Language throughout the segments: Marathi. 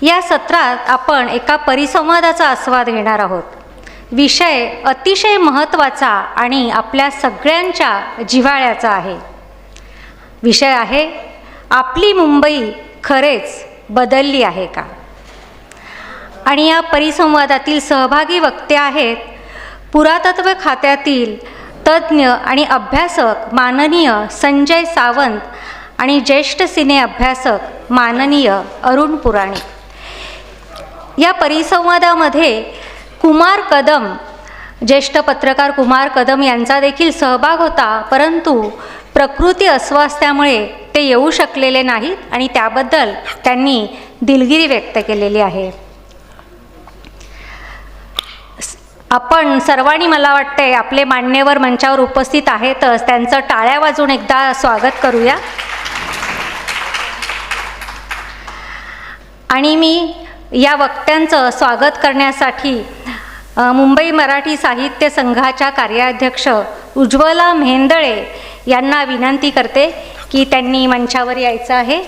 या सत्रात आपण एका परिसंवादाचा आस्वाद घेणार आहोत. विषय अतिशय महत्त्वाचा आणि आपल्या सगळ्यांच्या जिव्हाळ्याचा आहे. विषय आहे, आपली मुंबई खरेच बदलली आहे का? आणि या परिसंवादातील सहभागी वक्ते आहेत पुरातत्व खात्यातील तज्ज्ञ आणि अभ्यासक माननीय संजय सावंत आणि ज्येष्ठ सिने अभ्यासक माननीय अरुण पुराणिक. या परिसंवादामध्ये कुमार कदम, ज्येष्ठ पत्रकार कुमार कदम यांचा देखील सहभाग होता, परंतु प्रकृती अस्वास्थ्यामुळे ते येऊ शकलेले नाहीत आणि त्याबद्दल त्यांनी दिलगिरी व्यक्त केलेली आहे. आपण सर्वांनी, मला वाटते, आपले मान्यवर मंचावर उपस्थित आहेतच, त्यांचं टाळ्या वाजवून एकदा स्वागत करूया. आणि मी या वक्त्यांचं स्वागत करण्यासाठी मुंबई मराठी साहित्य संघाच्या कार्याध्यक्ष उज्ज्वला मेहेंदळे यांना विनंती करते की त्यांनी मंचावर यायचं आहे.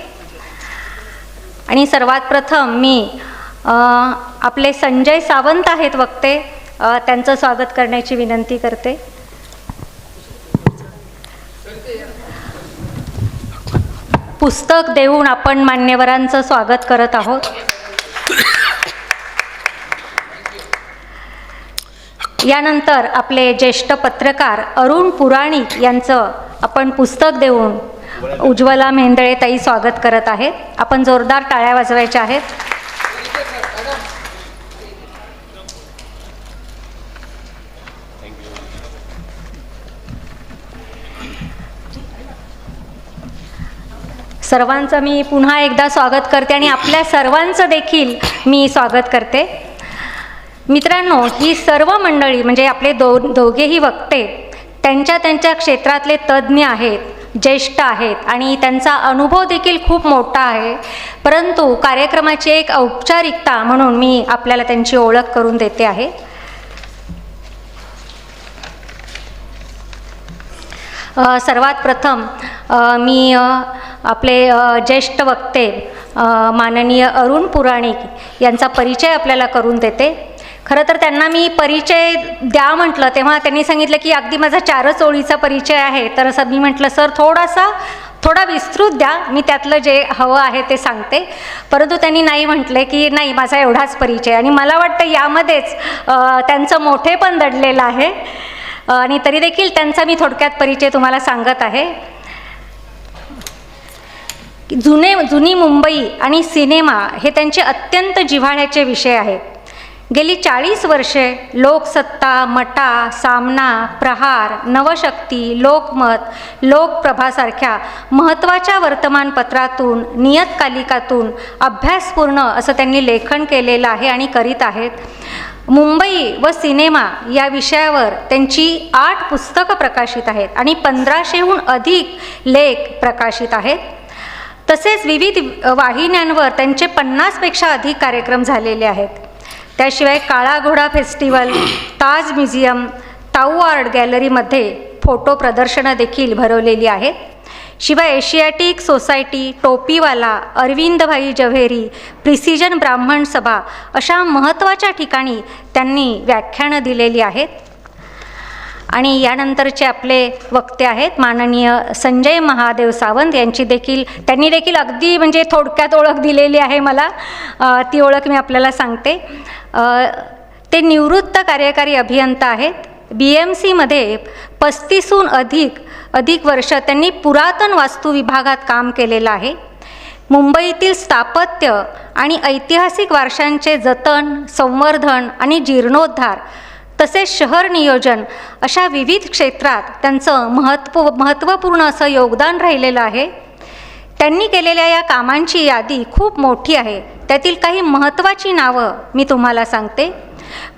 आणि सर्वात प्रथम मी आपले संजय सावंत आहेत वक्ते, त्यांचं स्वागत करण्याची विनंती करते. पुस्तक देऊन आपण मान्यवरांचं स्वागत करत आहोत. यानंतर आपले ज्येष्ठ पत्रकार अरुण पुराणिक यांचं आपण पुस्तक देऊन उज्ज्वला मेहेंदळे ताई स्वागत करत आहेत. आपण जोरदार टाळ्या वाजवायच्या आहेत. सर्वांचं मी पुन्हा एकदा स्वागत करते आणि आपल्या सर्वांचं देखील मी स्वागत करते. मित्रांनो, ही सर्व मंडळी म्हणजे आपले दोघेही वक्ते त्यांच्या त्यांच्या क्षेत्रातले तज्ज्ञ आहेत, ज्येष्ठ आहेत आणि त्यांचा अनुभव देखील खूप मोठा आहे. परंतु कार्यक्रमाची एक औपचारिकता म्हणून मी आपल्याला त्यांची ओळख करून देते आहे. सर्वात प्रथम मी आपले ज्येष्ठ वक्ते माननीय अरुण पुराणिक यांचा परिचय आपल्याला करून देते. खरं तर त्यांना मी परिचय द्या म्हटलं तेव्हा त्यांनी सांगितलं की अगदी माझा 4च ओळीचा परिचय आहे. तर असं मी म्हटलं, सर थोडा विस्तृत द्या, मी त्यातलं जे हवं आहे ते सांगते. परंतु त्यांनी नाही म्हटले की नाही, माझा एवढाच परिचय. आणि मला वाटतं यामध्येच त्यांचं मोठेपण दडलेलं आहे. आणि तरी देखील त्यांचा मी थोडक्यात परिचय तुम्हाला सांगत आहे. जुनी मुंबई आणि सिनेमा हे त्यांचे अत्यंत जिव्हाळ्याचे विषय आहेत. गेली 40 वर्षे लोकसत्ता, मटा, सामना, प्रहार, नवशक्ती, लोकमत, लोकप्रभासारख्या महत्त्वाच्या वर्तमानपत्रातून, नियतकालिकातून अभ्यासपूर्ण असं त्यांनी लेखन केलेलं आहे आणि करीत आहेत. मुंबई व सिनेमा या विषयावर त्यांची 8 पुस्तकं प्रकाशित आहेत आणि 1500हून अधिक लेख प्रकाशित आहेत. तसेच विविध वाहिन्यांवर त्यांचे 50पेक्षा अधिक कार्यक्रम झालेले आहेत. त्याशिवाय काळा घोडा फेस्टिवल, ताज म्युझियम, ताऊ आर्ट गॅलरीमध्ये फोटो प्रदर्शनं देखील भरवलेली आहेत. शिवाय Asiatic society, Topiwala, Arvindbhai Javeri, precision ब्राह्मण सभा अशा महत्त्वाच्या ठिकाणी त्यांनी व्याख्यानं दिलेली आहेत. आणि यानंतरचे आपले वक्ते आहेत माननीय संजय महादेव सावंत त्यांनी देखील अगदी म्हणजे थोडक्यात ओळख दिलेली आहे मला. ती ओळख मी आपल्याला सांगते. ते निवृत्त कार्यकारी अभियंता आहेत. BMCमध्ये 35हून अधिक वर्ष त्यांनी पुरातन वास्तू विभागात काम केलेलं आहे. मुंबईतील स्थापत्य आणि ऐतिहासिक वारशांचे जतन, संवर्धन आणि जीर्णोद्धार तसेच शहर नियोजन अशा विविध क्षेत्रात त्यांचं महत्त्वपूर्ण असं योगदान राहिलेलं आहे. त्यांनी केलेल्या या कामांची यादी खूप मोठी आहे. त्यातील काही महत्त्वाची नावं मी तुम्हाला सांगते.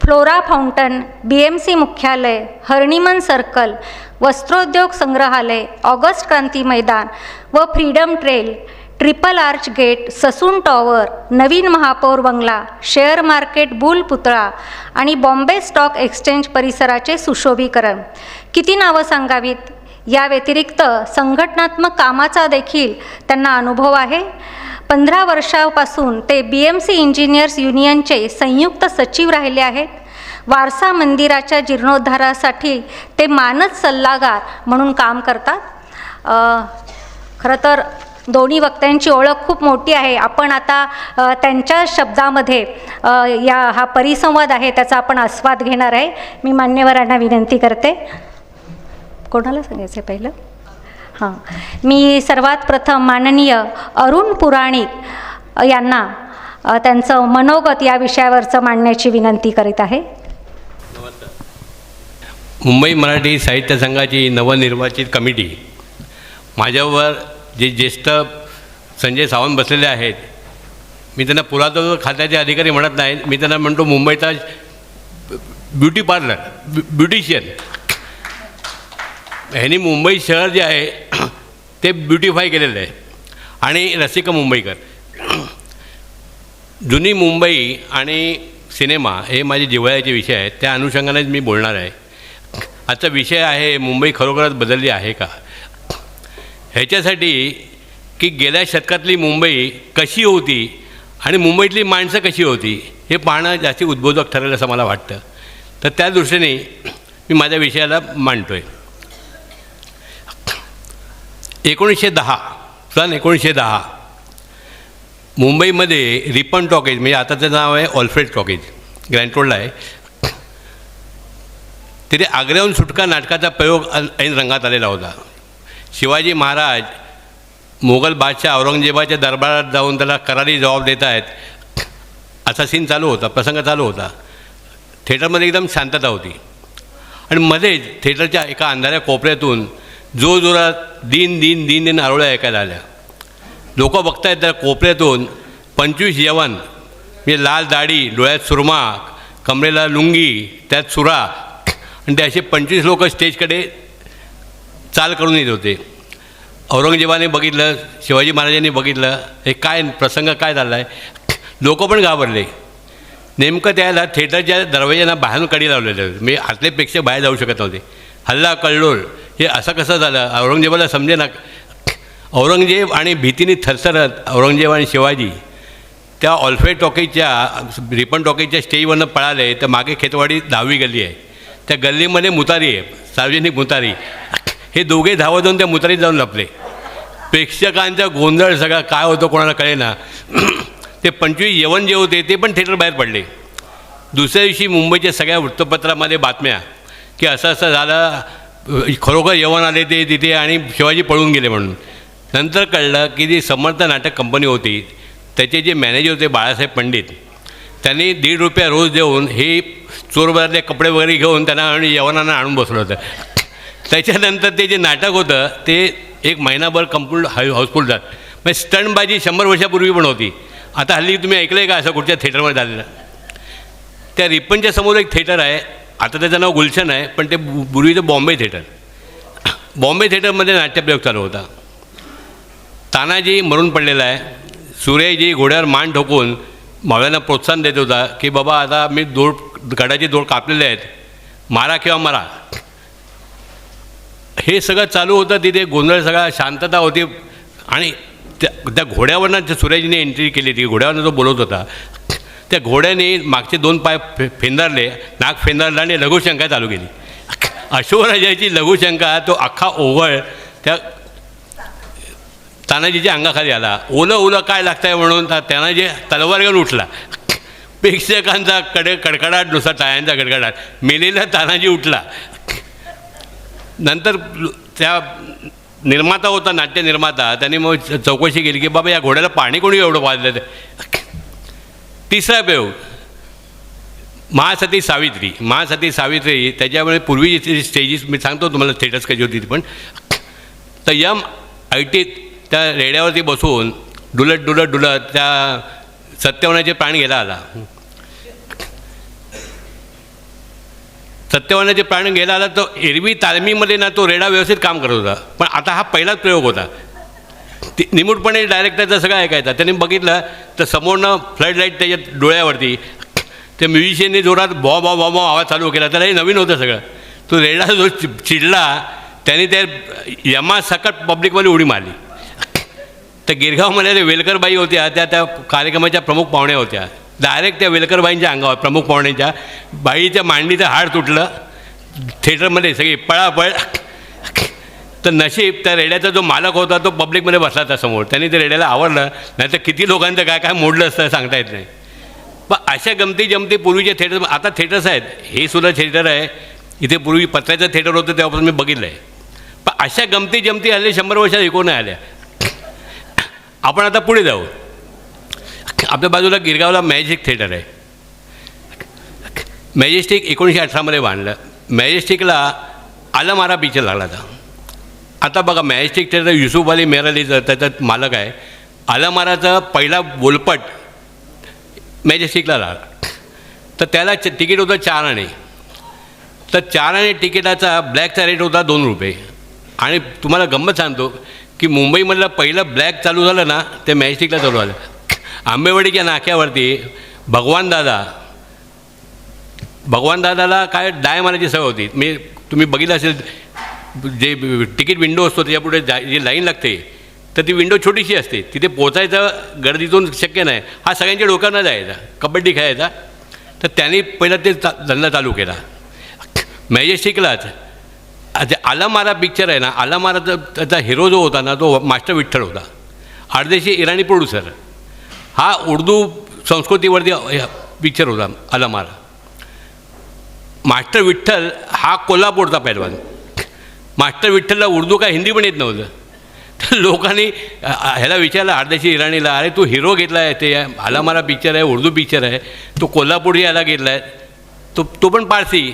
फ्लोरा फाउंटन, BMC मुख्यालय, हर्निमन सर्कल, वस्त्रोद्योग संग्रहालय, ऑगस्ट क्रांती मैदान व freedom trail, triple arch gate, Sassoon tower, नवीन महापौर बंगला, शेअर मार्केट बुल पुतळा आणि बॉम्बे स्टॉक एक्सचेंज परिसराचे सुशोभीकरण. किती नावं सांगावीत. या व्यतिरिक्त संघटनात्मक कामाचा देखील त्यांना अनुभव आहे. 15 वर्षापासून ते BMC इंजिनियर्स युनियनचे संयुक्त सचिव राहिले आहेत. वारसा मंदिराच्या जीर्णोद्धारासाठी ते मानद सल्लागार म्हणून काम करतात. खरं तर दोन्ही वक्त्यांची ओळख खूप मोठी आहे. आपण आता त्यांच्या शब्दामध्ये हा परिसंवाद आहे त्याचा आपण आस्वाद घेणार आहे. मी मान्यवरांना विनंती करते. कोणाला सांगायचं आहे पहिलं? हां, मी सर्वात प्रथम माननीय अरुण पुराणिक यांना त्यांचं मनोगत या विषयावरचं मांडण्याची विनंती करीत आहे. मुंबई मराठी साहित्य संघाची नवनिर्वाचित कमिटी, माझ्यावर जे ज्येष्ठ संजय सावंत बसलेले आहेत, मी त्यांना पुरातत्व खात्याचे अधिकारी म्हणत नाही, मी त्यांना म्हणतो मुंबईचा ब्युटी पार्लर, ब्युटिशियन. ह्यांनी मुंबई शहर जे आहे ते ब्युटिफाय केलेलं आहे. आणि रसिक मुंबईकर, जुनी मुंबई आणि सिनेमा हे माझे जिव्हाळ्याचे विषय आहेत. त्या अनुषंगानेच मी बोलणार आहे. आजचा विषय आहे मुंबई खरोखरच बदलली आहे का. ह्याच्यासाठी की गेल्या शतकातली मुंबई कशी होती आणि मुंबईतली माणसं कशी होती हे पाहणं जास्ती उद्बोधक ठरेल असं मला वाटतं. तर त्या दृष्टीने मी माझ्या विषयाला मांडतो आहे. 1910 मुंबईमध्ये रिपन टॉकीज, म्हणजे आताचं नाव आहे ऑल्फ्रेड टॉकीज, ग्रँड रोडला आहे, तिथे आग्र्याहून सुटका नाटकाचा प्रयोग ऐन रंगात आलेला होता. शिवाजी महाराज मोगल बादशाह औरंगजेबाच्या दरबारात जाऊन त्याला करारी जबाब देत आहेत असा सीन चालू होता, प्रसंग चालू होता. थिएटरमध्ये एकदम शांतता होती आणि मध्येच थिएटरच्या एका अंधाऱ्या कोपऱ्यातून जोरजोरात दिन दिन दिन दिन आरोळ्या ऐकायला आल्या. लोक बघतायत त्या कोपऱ्यातून 25 यवन, म्हणजे लाल दाढी, डोळ्यात सुरमा, कमरेला लुंगी, त्यात सुरा, आणि ते असे 25 लोक स्टेजकडे चाल करून येत होते. औरंगजेबाने बघितलं, शिवाजी महाराजांनी बघितलं, हे काय प्रसंग काय झाला आहे. लोक पण घाबरले. नेमकं त्याला थिएटरच्या दरवाज्यांना बाहेरून कडी लावलेले होते, म्हणजे आतलेपेक्षा बाहेर जाऊ शकत नव्हते. हल्ला कल्लोळ हे असं कसं झालं औरंगजेबाला समजे ना. औरंगजेब आणि भीतीने थरथरत औरंगजेब आणि शिवाजी त्या ऑल्फ्रेड टॉकीजच्या, रिपन टॉकीजच्या स्टेजवरनं पळाले. तर मागे खेतवाडी 10वी गल्ली आहे, त्या गल्लीमध्ये मुतारी आहे, सार्वजनिक मुतारी. हे दोघे धावत जाऊन त्या मुतारीत जाऊन लपले. प्रेक्षकांचा गोंधळ सगळा काय होतं कोणाला कळेना. ते 25 यवन जे होते ते पण थिएटर बाहेर पडले. दुसऱ्या दिवशी मुंबईच्या सगळ्या वृत्तपत्रामध्ये बातम्या की असं असं झालं, खरोखर यवन आले ते तिथे आणि शिवाजी पळून गेले म्हणून. नंतर कळलं की जी समर्थ नाटक कंपनी होती त्याचे जे मॅनेजर होते बाळासाहेब पंडित, त्यांनी ₹1.5 रोज देऊन हे चोरबाजारले कपडे वगैरे घेऊन त्यांना यवनांना आणून बसलं होतं. त्याच्यानंतर ते जे नाटक होतं ते 1 महिनाभर हाऊसफुल जात. म्हणजे स्टंटबाजी 100 वर्षापूर्वी पण होती. आता हल्ली तुम्ही ऐकलं आहे का असं कुठच्या थिएटरमध्ये झालेलं. त्या रिपनच्या समोर एक थिएटर आहे, आता त्याचं नाव गुलशन आहे, पण ते पूर्वीचं बॉम्बे थिएटर. बॉम्बे थिएटरमध्ये नाट्यप्रयोग चालू होता. तानाजी मरून पडलेला आहे. सूर्यजी घोड्यावर मान ठोकून मावळ्यांना प्रोत्साहन देत होता की बाबा आता मी गडाचे दोर कापलेले आहेत, मारा किंवा मरा. हे सगळं चालू होतं. तिथे गोंधळ सगळा, शांतता होती. आणि त्या घोड्यावरनं सूर्यजीने एंट्री केली. ती घोड्यावरनं जो बोलत होता त्या घोड्याने मागचे 2 पाय फेंदारले, नाक फेंदारला आणि लघुशंका चालू केली. अश्वराजाची लघुशंका तो अख्खा ओघळ त्या तानाजीच्या अंगाखाली आला. ओलं ओलं काय लागतं आहे म्हणून तानाजी तलवार घेऊन उठला. प्रेक्षकांचा कडकडाट, नुसता टाळ्यांचा कडकडाट. मेलेला तानाजी उठला. नंतर त्या निर्माता होता, नाट्य निर्माता, त्यांनी मग चौकशी केली की बाबा या घोड्याला पाणी कोणी एवढं वाजलं ते. तिसरा प्रयोग महासती सावित्री. त्याच्यामुळे पूर्वीची स्टेजेस मी सांगतो तुम्हाला थिएटर्स कशी होती. पण तर MIT त्या रेड्यावरती बसून डुलत डुलत डुलत त्या सत्यवानाचे प्राण घ्यायला आला. सत्यवानाचे प्राण घ्यायला आला. तो एरवी तालमीमध्ये ना तो रेडा व्यवस्थित काम करत होता, पण आता हा पहिलाच प्रयोग होता. निमूटपणे डायरेक्टरचं सगळं ऐकायचा. त्यांनी बघितलं तर समोरनं फ्लड लाईट त्याच्या डोळ्यावरती. त्या म्युझिशियनने जोरात बॉ बॉ बॉ बॉ आवाज चालू केला. त्याला हे नवीन होतं सगळं. तो रेडा जो चिडला त्याने त्या यमासकट पब्लिकमध्ये उडी मारली. तर गिरगावमध्ये त्या वेलकरबाई होत्या, त्या कार्यक्रमाच्या प्रमुख पाहुण्या होत्या. डायरेक्ट त्या वेलकरबाईंच्या अंगावर, प्रमुख पाहुण्यांच्या बाईच्या मांडीचं हाड तुटलं थिएटरमध्ये, सगळी पळापळ. तर नशीब त्या रेड्याचा जो मालक होता तो पब्लिकमध्ये बसला त्या समोर, त्यांनी ते रेड्याला आवडलं, नाही तर किती लोकांचं काय काय मोडलं असतं सांगता येत नाही. पण अशा गमती जमती पूर्वीच्या थिएटर, आता थिएटर्स आहेत, हे सुद्धा थिएटर आहे. इथे पूर्वी पत्र्याचं थिएटर होतं तेव्हापासून मी बघितलं आहे. पण अशा गमती जमती हल्ली 100 वर्षात ऐकून नाही आल्या. आपण आता पुढे जाऊ. आपल्या बाजूला गिरगावला मॅजिक थिएटर आहे. मॅजेस्टिक 1918मध्ये बांधलं. मॅजेस्टिकला आलमारा पिक्चर लागला होता. आता बघा, मॅजेस्टिक थिएटर युसुफ अली मेहर अलीचं त्याच्यात मालक आहे. आलमाराचा पहिला बोलपट मॅजेस्टिकला लागला. तर त्याला तिकीट होतं 4 आणे. तर 4 आणे तिकिटाचा ब्लॅकचा रेट होता 2 रुपये. आणि तुम्हाला गंमत सांगतो की मुंबईमधलं पहिलं ब्लॅक चालू झालं ना, ते मॅजेस्टिकला चालू झालं. आंबेवाडीच्या नाक्यावरती भगवानदादाला काय डाय मारायची सवय होती. तुम्ही बघितलं असेल, जे तिकीट विंडो असतो त्याच्यापुढे जी लाईन लागते, तर ती विंडो छोटीशी असते, तिथे पोचायचं गर्दीतून शक्य नाही. हा सगळ्यांच्या डोक्यावर जायचा, कबड्डी खेळायचा. तर त्यांनी पहिला ते धंदा चालू केला. मॅजेस्टिकलाच आलमारा पिक्चर आहे ना, आलमाराचा त्याचा हिरो जो होता ना, तो मास्टर विठ्ठल होता, अर्देशी इराणी प्रोड्युसर. हा उर्दू संस्कृतीवरती पिक्चर होता आलमारा. मास्टर विठ्ठल हा कोल्हापूरचा पैलवान. मास्टर विठ्ठलला उर्दू काय हिंदी पण येत नव्हतं. तर लोकांनी ह्याला विचारलं, अर्देशी इराणीला, अरे तू हिरो घेतला आहे, ते आलमारा पिक्चर आहे, उर्दू पिक्चर आहे, तो कोल्हापूरही याला घेतला आहे, तो पण पारसी.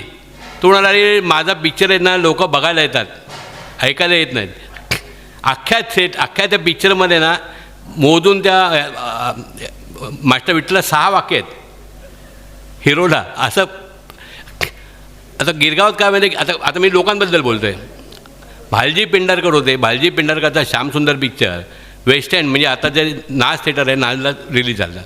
तो म्हणाला, अरे माझा पिक्चर आहे ना, लोक बघायला येतात, ऐकायला येत नाहीत. अख्ख्या त्या पिक्चरमध्ये ना मोजून त्या मास्टर विठ्ठलला 6 वाक्य आहेत हिरोला. असं आता गिरगावात काय माहिती, आता मी लोकांबद्दल बोलतो आहे. भालजी पेंढारकर होते. भालजी पेंढारकरचा श्यामसुंदर पिक्चर वेस्ट एंड, म्हणजे आता जे नाच थिएटर आहे, नाचला रिलीज झाला.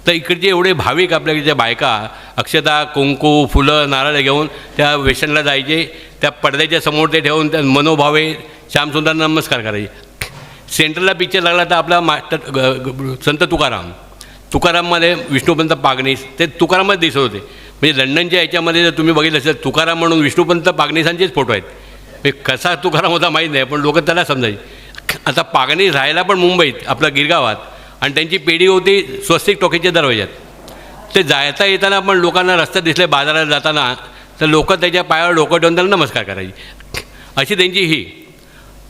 तर इकडचे एवढे भाविक आपल्याकडच्या बायका अक्षता, कुंकू, फुलं, नारळ घेऊन त्या वेस्ट एंडला जायचे. त्या पडद्याच्या समोर ते ठेवून त्या मनोभावे श्यामसुंदर नमस्कार करायचे. सेंट्रलला पिक्चर लागला तर आपला संत तुकाराममध्ये विष्णुपंत पागनीस, ते तुकारामच दिसत होते. म्हणजे लंडनच्या याच्यामध्ये जर तुम्ही बघितलं असेल, तुकाराम म्हणून विष्णुपंत पागनीसांचेच फोटो आहेत. म्हणजे कसा तुकाराम होता माहीत नाही, पण लोक त्याला समजायचे. आता पागनीस राहायला पण मुंबईत, आपल्या गिरगावात, आणि त्यांची पेढी होती स्वस्तिक टॉकीजच्या दरवाज्यात. ते जायता येताना पण लोकांना रस्त्यात दिसले, बाजारात जाताना, तर लोक त्याच्या पायावर डोकं ठेवून त्याला नमस्कार करायचे. अशी त्यांची ही.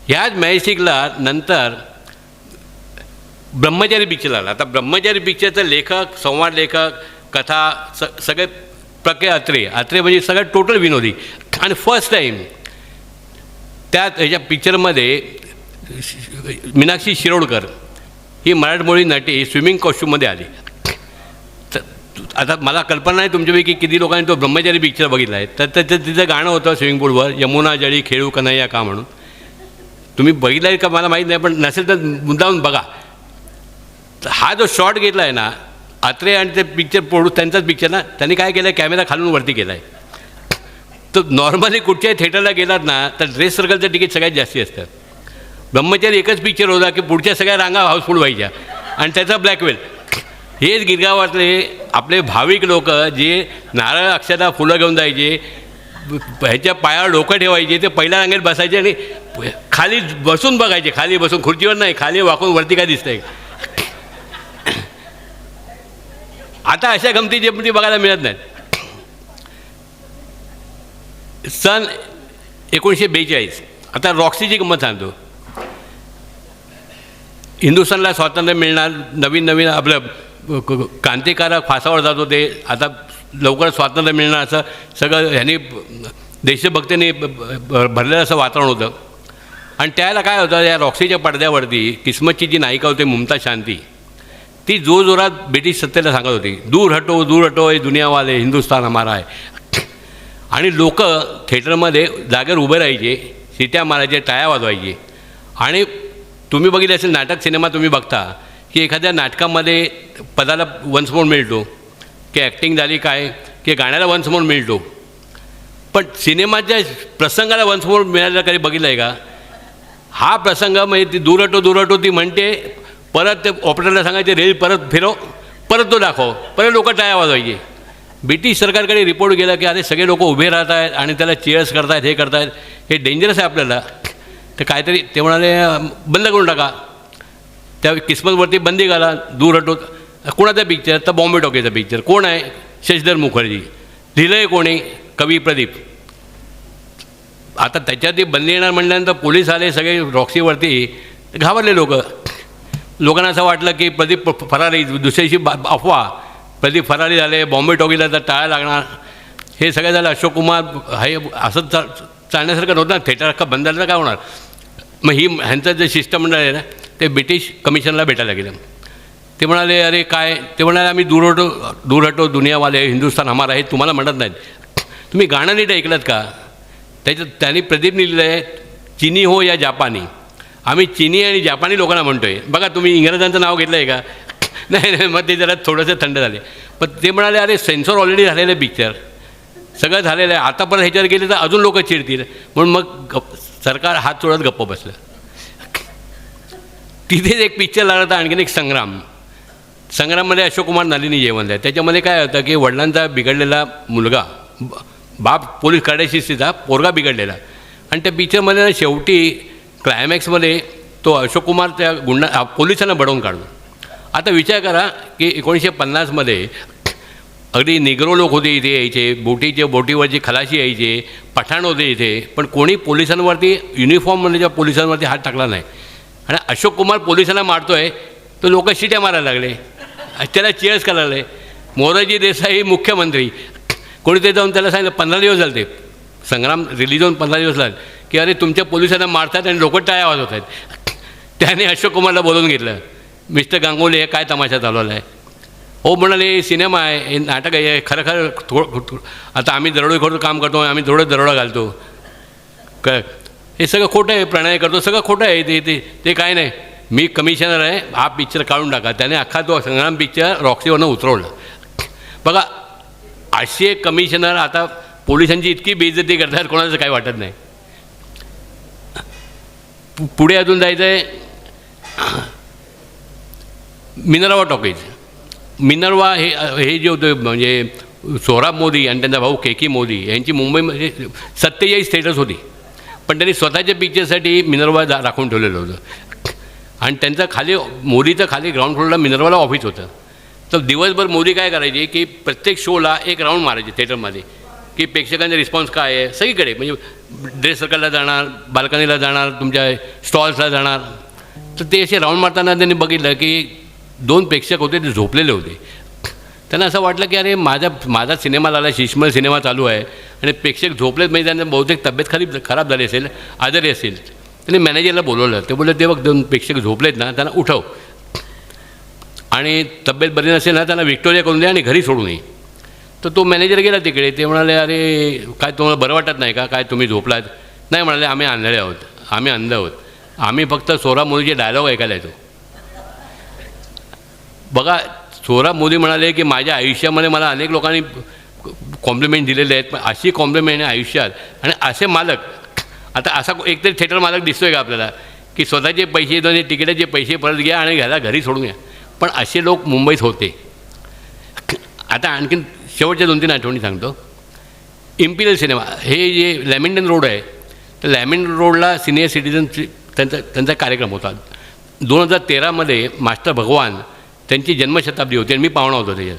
ह्याच मॅजेस्टिकला नंतर ब्रह्मचारी पिक्चर आला. आता ब्रह्मचारी पिक्चरचं लेखक, संवाद लेखक, कथा सगळे अत्रे म्हणजे सगळं टोटल विनोदी. आणि फर्स्ट टाईम त्यात ह्याच्या पिक्चरमध्ये मीनाक्षी शिरोडकर ही मराठमोळी नटी स्विमिंग कॉस्ट्यूममध्ये आली. तर आता मला कल्पना नाही तुमच्यापैकी किती लोकांनी तो ब्रह्मचारी पिक्चर बघितला आहे. तर तिचं गाणं होतं स्विमिंग पूलवर, यमुना जळी खेळू कन्हैया का म्हणून. तुम्ही बघितलं आहे का मला माहीत नाही, पण नसेल तर मुद्दामून बघा. हा जो शॉट घेतला आहे ना, अत्रे आणि ते पिक्चर प्रोड्यूस त्यांचाच पिक्चर ना, त्यांनी काय केलं आहे, कॅमेरा खालून वरती केला आहे. तर नॉर्मली कुठच्याही थिएटरला गेलात ना, तर ड्रेस सर्कलचं तिकीट सगळ्यात जास्ती असतं. ब्रह्मचारी एकच पिक्चर होता की पुढच्या सगळ्या रांगा हाऊसफुल व्हायच्या, आणि त्याचा ब्लॅकवेल. हेच गिरगावातले आपले भाविक लोक जे नारळ, अक्षता, फुलं घेऊन जायचे, ह्याच्या पायावर डोकं ठेवायचे, ते पहिल्या रांगेत बसायचे आणि खाली बसून बघायचे. खाली बसून, खुर्चीवर नाही, खाली वाकून वरती काय दिसतंय. आता अशा गमती जमती बघायला मिळत नाहीत. सन 1942, आता रॉक्सीची गंमत सांगतो. हिंदुस्थानला स्वातंत्र्य मिळणार, नवीन आपलं क्रांतिकारक फासावर जात होते, आता लवकर स्वातंत्र्य मिळणार असं सगळं ह्यांनी देशभक्तीने भरलेलं असं वातावरण होतं. आणि त्याला काय होतं, या रॉक्सीच्या पडद्यावरती किस्मतची जी नायिका होती मुमताज शांती, ती जोरजोरात ब्रिटिश सत्तेला सांगत होती, दूर हटो ये दुनियावाले, हिंदुस्तान हमारा आहे. आणि लोक थिएटरमध्ये जागेवर उभे राहायचे, शिट्या मारायचे, टाळ्या वाजवायचे. आणि तुम्ही बघितलं असेल, नाटक सिनेमा तुम्ही बघता की एखाद्या नाटकामध्ये पदाला वन्स मोर मिळतो, की ॲक्टिंग झाली काय, की गाण्याला वन्स मोर मिळतो. पण सिनेमाच्या प्रसंगाला वन्स मोर मिळायला कधी बघितलं आहे का? हा प्रसंग म्हणजे ती दूर हटो ती म्हणते, परत ते ऑपरेटरला सांगायचे रेल परत फिरव, परत तो दाखव, परत लोक टाळ्या वाजवायचे. ब्रिटिश सरकारकडे रिपोर्ट गेला की अरे सगळे लोक उभे राहत आहेत आणि त्याला चेअर्स करतायत, हे करतायत, हे डेंजरस आहे आपल्याला. तर काहीतरी ते म्हणाले बंद करून टाका. त्या किस्मतवरती बंदी घाला, दूर हटो. कोणाचा पिक्चर? तर बॉम्बे टॉकीचा पिक्चर. कोण आहे? शशिधर मुखर्जी. लिहिलं आहे कोणी? कवी प्रदीप. आता त्याच्यात बंदी येणार म्हटल्यानंतर पोलीस आले सगळे रॉक्सीवरती, घाबरले लोक. लोकांना असं वाटलं की प्रदीप फरारी, दुसऱ्याशी अफवा, प्रदीप फरारी झाले, बॉम्बे टॉकीला तर टाळ्या लागणार, हे सगळं झालं. अशोक कुमार हे असं चालण्यासारखं नव्हतं ना, थिएटर अख्खा बंद झालं तर काय होणार. मग ह्यांचं जे शिष्टमंडळ आहे ना, ते ब्रिटिश कमिशनला भेटायला गेलं. ते म्हणाले अरे काय? ते म्हणाले आम्ही दूर हटो दुनियावाले, हिंदुस्तान हमारा, हे तुम्हाला म्हणत नाहीत. तुम्ही गाणं नीट ऐकलं का? त्याच्यात त्यांनी प्रदीपने लिहिलं आहे, चिनी हो या जापानी. आम्ही चिनी आणि जापानी लोकांना म्हणतो आहे. बघा तुम्ही इंग्रजांचं नाव घेतलं आहे का? नाही. मग ते जरा थोडंसं थंड झाले. पण ते म्हणाले अरे सेन्सॉर ऑलरेडी झालेलं आहे, पिक्चर सगळं झालेलं आहे, आता परत ह्याच्यावर गेले तर अजून लोक चिडतील. म्हणून मग सरकार हात चोळत गप्प बसलं. तिथेच एक पिक्चर लागला होता आणखीन एक, संग्राममध्ये अशोक कुमार नलिनी जेवण आहे. त्याच्यामध्ये काय होतं की वडिलांचा बिघडलेला मुलगा, बाप पोलीस काढायची स्थितीचा, पोरगा बिघडलेला. आणि त्या पिक्चरमध्ये ना शेवटी क्लायमॅक्समध्ये तो अशोक कुमार त्या पोलिसांना बडवून काढतो. आता विचार करा की 1950मध्ये अगदी निग्रो लोक होते इथे यायचे, बोटीवरची खलाशी यायचे, पठाण होते इथे, पण कोणी पोलिसांवरती युनिफॉर्ममधल्या पोलिसांवरती हात टाकला नाही. आणि अशोक कुमार पोलिसांना मारतो आहे, तो लोक शिट्या मारायला लागले, त्याला चेअर्स करायला लागले. मोरारजी देसाई मुख्यमंत्री, कोणीतरी जाऊन त्याला सांगितलं, 15 दिवस झाले ते संग्राम रिलीज होऊन 15 दिवस झाले, की अरे तुमच्या पोलिसांना मारतात आणि लोक टाळ्या वाजवत आहेत. त्याने अशोक कुमारला बोलवून घेतलं, मिस्टर गांगुली हे काय तमाशा चालवला आहे? हो म्हणाले सिनेमा आहे, हे नाटक आहे, खरं आता आम्ही दरोडेखोर काम करतो, आम्ही थोडं दरोडा घालतो, हे सगळं खोटं आहे, प्रणय करतो, सगळं खोटं आहे, ते काय नाही, मी कमिशनर आहे, हा पिक्चर काढून टाका. त्याने अख्खा तो संग्राम पिक्चर रॉक्सीवरनं उतरवला. बघा असे एक कमिशनर आता पोलिसांची इतकी बेइज्जती करतात, कोणाचं काही वाटत नाही. पुढे अजून जायचं आहे मिनर्वा टॉकीज. मिनर्वा हे जे होते म्हणजे सोहराब मोदी आणि त्यांचा भाऊ के मोदी यांची मुंबईमध्ये 47 थिएटर्स होती, पण त्यांनी स्वतःच्या पिक्चरसाठी मिनर्वा राखून ठेवलेलं होतं. आणि त्यांचं खाली मोदीचं खाली ग्राउंड फ्लोअरला मिनर्वाला ऑफिस होतं. तर दिवसभर मोदी काय करायचे की प्रत्येक शोला एक राऊंड मारायचे थिएटरमध्ये, की प्रेक्षकांचा रिस्पॉन्स काय आहे सगळीकडे, म्हणजे ड्रेस सर्कलला जाणार, बाल्कनीला जाणार, तुमच्या स्टॉल्सला जाणार. तर ते असे राऊंड मारताना त्यांनी बघितलं की 2 प्रेक्षक होते, ते झोपलेले होते. त्यांना असं वाटलं की अरे माझा सिनेमा झाला, शिशमल सिनेमा चालू आहे आणि प्रेक्षक झोपलेत, म्हणजे त्यांना बहुतेक तब्येत खराब झाली असेल, आजारी असेल. त्यांनी मॅनेजरला बोलवलं. ते बोलले ते बघ 2 प्रेक्षक झोपलेत ना, त्यांना उठव आणि तब्येत बरी नसेल ना त्यांना व्हिक्टोरिया करून द्या आणि घरी सोडून ये. तर तो मॅनेजर गेला तिकडे. ते म्हणाले अरे काय तुम्हाला बरं वाटत नाही का, काय तुम्ही झोपलात? नाही म्हणाले आम्ही आंधळे आहोत, आम्ही अंध आहोत, आम्ही फक्त सोहराब मोदीचे डायलॉग ऐकायला येतो. बघा सोहराब मोदी म्हणाले की माझ्या आयुष्यामध्ये मला अनेक लोकांनी कॉम्प्लिमेंट दिलेले आहेत, पण अशी कॉम्प्लिमेंट आहे आयुष्यात. आणि असे मालक, आता असा एकतरी थिएटर मालक दिसतो आहे का आपल्याला की स्वतःचे पैसे दोन तिकिटाचे पैसे परत घ्या आणि घ्यायला घरी सोडून घ्या? पण असे लोक मुंबईत होते. आता आणखीन शेवटच्या 2-3 आठवणी सांगतो. इम्पिरियल सिनेमा हे जे लॅमिंटन रोड आहे, तर लॅमिंटन रोडला सिनियर सिटीजनची त्यांचा कार्यक्रम होता. 2013मध्ये मास्टर भगवान त्यांची जन्मशताब्दी होती आणि मी पाहुणा होतो त्याच्यात.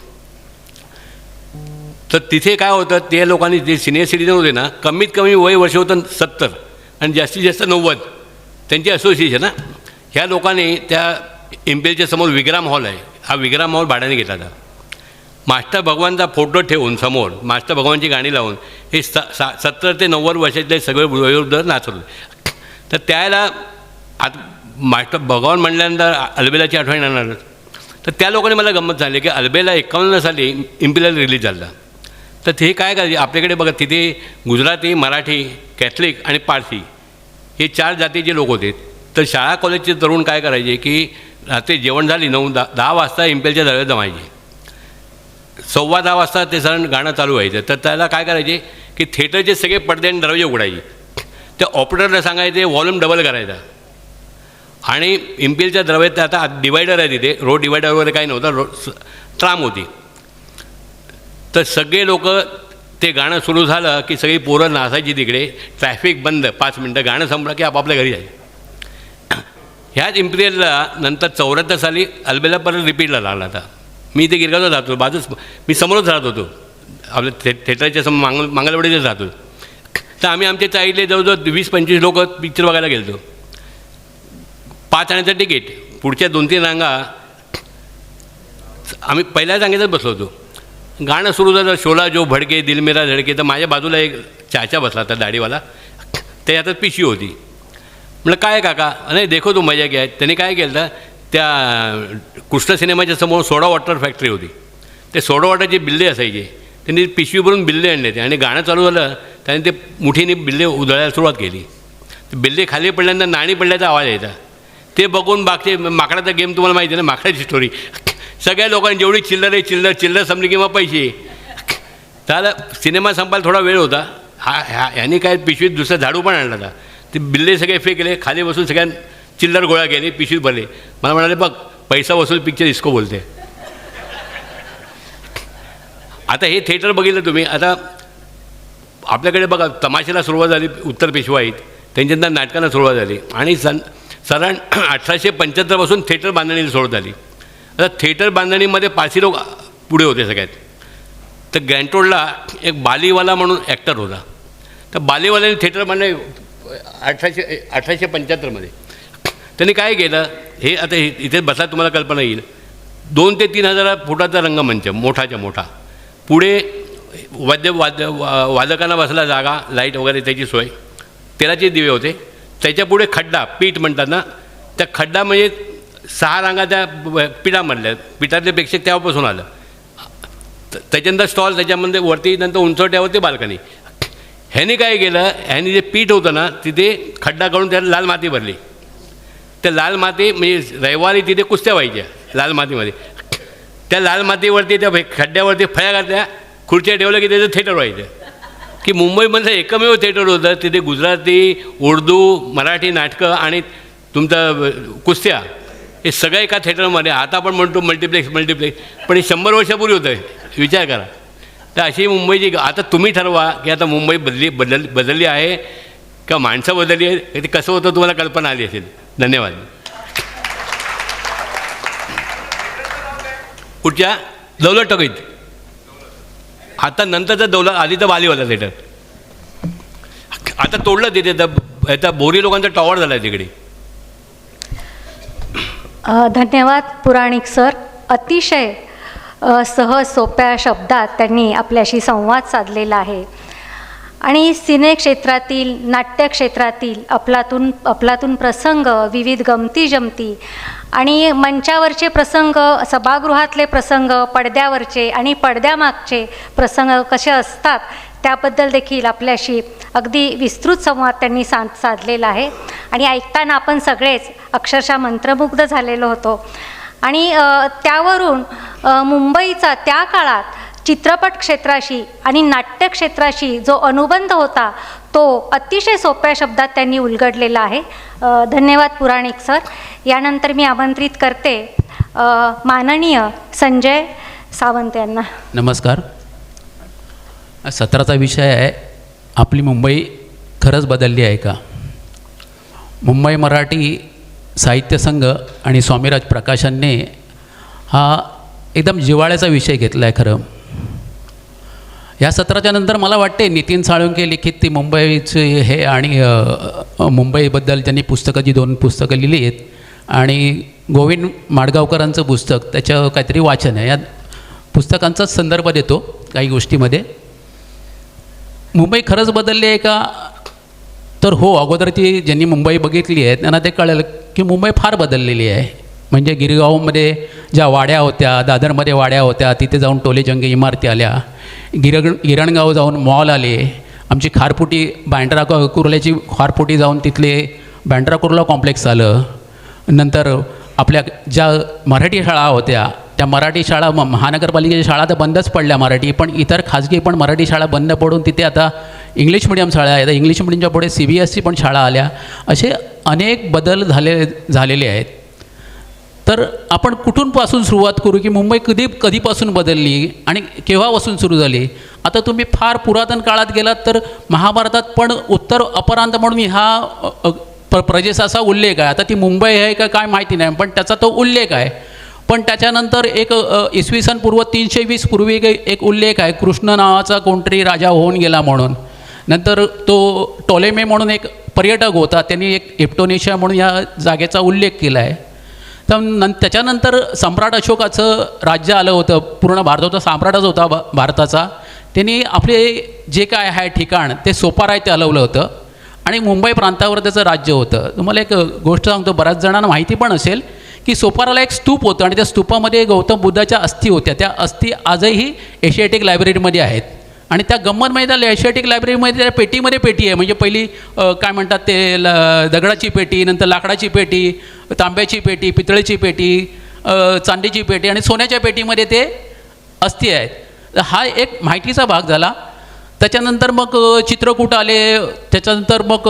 तर तिथे काय होतं, ते लोकांनी जे सिनियर सिटीजन होते ना, कमीत कमी वय वर्ष होतं 70 आणि जास्तीत जास्त 90, त्यांची असोसिएशन ना, ह्या लोकांनी त्या इम्पेरियलच्या समोर विग्राम हॉल आहे, हा विग्राम हॉल भाड्याने घेतला होता. मास्टर भगवानचा फोटो ठेवून समोर मास्टर भगवानची गाणी लावून हे 70 ते 90 वर्षातले सगळे वयोवृद्ध नाचवले. तर त्याला आता मास्टर भगवान म्हणल्यानंतर अलबेलाची आठवण येणार. तर त्या लोकांनी मला गंमत झाली की अलबेला 51 साली इम्पिरियल रिलीज झाला. तर ते काय करायचे आपल्याकडे बघा, तिथे गुजराती, मराठी, कॅथलिक आणि पारसी हे 4 जातीचे लोक होते. तर शाळा कॉलेजचे तरुण काय करायचे की रात्री जेवण झाली 9-10 वाजता इम्पिरियलच्या दरवाजात जमायचे, 10:15 वाजता ते सण गाणं चालू व्हायचं. तर त्याला काय करायचे की थिएटरचे सगळे पडदे आणि दरवाजे उघडायचे. त्या ऑपरेटरला सांगायचे व्हॉल्यूम डबल करायचा आणि इम्पिलच्या द्रव्यात आता डिवायडर आहे तिथे, रोड डिवायडर वगैरे काही नव्हतं, ट्राम होती. तर सगळे लोक ते गाणं सुरू झालं की सगळी पोरं नाचायची तिकडे, ट्रॅफिक बंद, 5 मिनटं गाणं संपलं की आपापल्या घरी जायचं. ह्याच इम्पिरियलला नंतर 74 साली अल्बेला परत रिपीटला लागला. आता मी इथे गिरगावला राहतो, बाजूच मी समोरच राहत होतो, आपल्या थिएटरच्या समोर मंगलवाडीतच राहतो. तर आम्ही आमच्या चाळीतले जवळजवळ 20-25 लोक पिक्चर बघायला गेलो. 5 आण्याचं तिकीट, पुढच्या 2-3 रांगा आम्ही पहिल्या रांगेतच बसलो होतो. गाणं सुरू झालं, शोला जो भडके दिल मेरा धडके. तर माझ्या बाजूला एक चाचा बसला होता दाढीवाला, ते आता पिशवी होती. म्हटलं काय काका, नाही देखो तो मजा घ्या. त्याने काय केलं तर त्या कृष्ण सिनेमाच्या समोर सोडा वॉटर फॅक्टरी होती, ते सोडा वॉटरचे बिल्ले असायचे, त्यांनी पिशवी भरून बिल्ले आणले ते, आणि गाणं चालू झालं त्याने ते मुठीने बिल्ले उधळायला सुरुवात केली. ते बिल्ले खाली पडल्यानंतर नाणी पडल्याचा आवाज यायचा. ते बघून बागचे माकडाचा गेम तुम्हाला माहिती आहे ना, माकडाची स्टोरी. सगळ्या लोकांनी जेवढी चिल्लर आहे चिल्लर संपली किंवा पैसे त्याला सिनेमा संपायला थोडा वेळ होता. ह्याने काय पिशवीत दुसरा झाडू पण आणला होता. ते बिल्ले सगळे फेकले, खाली बसून सगळ्या चिल्लर गोळा केली, पिशवीत भरले. मला म्हणाले बघ पैसा वसूल पिक्चर इसको बोलते. आता हे थिएटर बघितलं तुम्ही. आता आपल्याकडे बघा तमाशेला सुरुवात झाली उत्तर पेशवाईत, त्यांच्यानंतर नाटकांना सुरुवात झाली, आणि साधारण 1875 पासून थिएटर बांधणीला सुरुवात झाली. आता थिएटर बांधणीमध्ये पारसी लोक पुढे होते सगळ्यात. तर ग्रँट रोडला एक बालीवाला म्हणून ॲक्टर होता. तर बालीवाल्याने थिएटर बांधणे 1875मध्ये. त्यांनी काय केलं, हे आता इथे बसला तुम्हाला कल्पना येईल, 2 ते 3 हजार फुटाचा रंगमंच मोठाच्या मोठा, पुढे वादकांना बसला जागा, लाईट वगैरे त्याची सोय, तेलाचे दिवे होते. त्याच्या पुढे खड्डा, पीठ म्हणतात ना, त्या खड्डा म्हणजे 6 रांगाच्या पिठामधल्या, पिठातल्यापेक्षा तेव्हापासून आलं. त्याच्यानंतर स्टॉल, त्याच्यामध्ये वरती नंतर उंचवट्यावरती बाल्कनी. ह्याने काय केलं, ह्याने जे पीठ होतं ना तिथे खड्डा करून त्याला लाल माती भरली. त्या लाल माती म्हणजे रविवारी तिथे कुस्त्या व्हायच्या लाल मातीमध्ये. त्या लाल मातीवरती त्या खड्ड्यावरती फळ्या घातल्या, खुर्च्या ठेवल्या की त्याचं थिएटर व्हायचं. की मुंबईमधलं एकमेव थिएटर होतं तिथे गुजराती, उर्दू, मराठी नाटकं आणि तुमचं कुस्त्या हे सगळं एका थिएटरमध्ये. आता आपण म्हणतो मल्टिप्लेक्स, पण हे 100 वर्षापूर्वी होतं, विचार करा. तर अशी मुंबईची. आता तुम्ही ठरवा की आता मुंबई बदलली आहे का माणसं बदलली आहे, ते कसं होतं तुम्हाला कल्पना आली असेल. धन्यवाद. कुठच्या दौलत टॉकीज, आता नंतरचं दौलत, आधी तर बालीवाला थिएटर, आता तोडलं तिथे. तर आता बोरी लोकांचा टॉवर झाला आहे तिकडे. धन्यवाद पुराणिक सर. अतिशय सहज सोप्या शब्दात त्यांनी आपल्याशी संवाद साधलेला आहे, आणि सिनेक्षेत्रातील, नाट्यक्षेत्रातील अफलातून प्रसंग, विविध गमती जमती आणि मंचावरचे प्रसंग, सभागृहातले प्रसंग, पडद्यावरचे आणि पडद्यामागचे प्रसंग कसे असतात त्याबद्दल देखील आपल्याशी अगदी विस्तृत संवाद त्यांनी साधलेला आहे. आणि ऐकताना आपण सगळेच अक्षरशः मंत्रमुग्ध झालेलो होतो. आणि त्यावरून मुंबईचा त्या काळात चित्रपट क्षेत्राशी आणि नाट्यक्षेत्राशी जो अनुबंध होता तो अतिशय सोप्या शब्दात त्यांनी उलगडलेला आहे. धन्यवाद पुराणिक सर. यानंतर मी आमंत्रित करते माननीय संजय सावंत यांना. नमस्कार. सत्राचा विषय आहे, आपली मुंबई खरंच बदलली आहे का. मुंबई मराठी साहित्य संघ आणि स्वामीराज प्रकाशनने हा एकदम जिव्हाळ्याचा विषय घेतला आहे. खरं या सत्राच्या नंतर मला वाटते नितीन साळुंखे लिखित ती मुंबईचे हे आणि मुंबईबद्दल त्यांनी पुस्तकं, जी 2 पुस्तकं लिहिली आहेत, आणि गोविंद माडगावकरांचं पुस्तक, त्याचं काहीतरी वाचन आहे. या पुस्तकांचाच संदर्भ देतो काही गोष्टीमध्ये. मुंबई खरंच बदलली आहे का, तर हो, अगोदरची ज्यांनी मुंबई बघितली आहे त्यांना ते कळेल की मुंबई फार बदललेली आहे. म्हणजे गिरगावमध्ये ज्या वाड्या होत्या, दादरमध्ये वाड्या होत्या, तिथे जाऊन टोलेजंगी इमारती आल्या. गिरणगाव जाऊन मॉल आले. आमची खारपुटी, बँड्रा कुर्ल्याची खारपुटी जाऊन तिथले बँड्रा कुर्ला कॉम्प्लेक्स आलं. नंतर आपल्या ज्या मराठी शाळा होत्या त्या मराठी शाळा, महानगरपालिकेच्या शाळा तर बंदच पडल्या मराठी, पण इतर खाजगी पण मराठी शाळा बंद पडून तिथे आता इंग्लिश मिडियम शाळा आहेत. इंग्लिश मिडियमच्या पुढे CBSE पण शाळा आल्या. असे अनेक बदल झालेले आहेत. तर आपण कुठूनपासून सुरुवात करू की मुंबई कधीपासून बदलली आणि केव्हापासून सुरू झाली. आता तुम्ही फार पुरातन काळात गेलात तर महाभारतात पण उत्तर अपरांत म्हणून ह्या प्रदेशाचा उल्लेख आहे. आता ती मुंबई आहे का काय माहिती नाही, पण त्याचा तो उल्लेख आहे. पण त्याच्यानंतर एक इसवी सन पूर्व 320 पूर्वी एक उल्लेख आहे, कृष्ण नावाचा कोणतरी राजा होऊन गेला म्हणून. नंतर तो टॉलेमे म्हणून एक पर्यटक होता, त्यांनी एक एप्टोनेशिया म्हणून या जागेचा उल्लेख केला आहे. तर त्याच्यानंतर सम्राट अशोकाचं राज्य आलं होतं, पूर्ण भारताचा सम्राटच होता भारताचा. त्यांनी आपले जे काय आहे ठिकाण ते सोपारा इथे हलवलं होतं आणि मुंबई प्रांतावर त्याचं राज्य होतं. तुम्हाला एक गोष्ट सांगतो, बऱ्याच जणांना माहिती पण असेल की सोपाराला एक स्तूप होतं आणि त्या स्तूपामध्ये गौतम बुद्धाच्या अस्थी होत्या. त्या अस्थी आजही एशियाटिक लायब्ररीमध्ये आहेत. आणि त्या गंमतमध्ये त्या एशियाटिक लायब्ररीमध्ये त्या पेटीमध्ये पेटी आहे, म्हणजे पहिली काय म्हणतात ते दगडाची पेटी, नंतर लाकडाची पेटी, तांब्याची पेटी, पितळेची पेटी, चांदीची पेटी आणि सोन्याच्या पेटीमध्ये ते अस्थी आहेत. हा एक माहितीचा भाग झाला. त्याच्यानंतर मग चित्रकूट आले, त्याच्यानंतर मग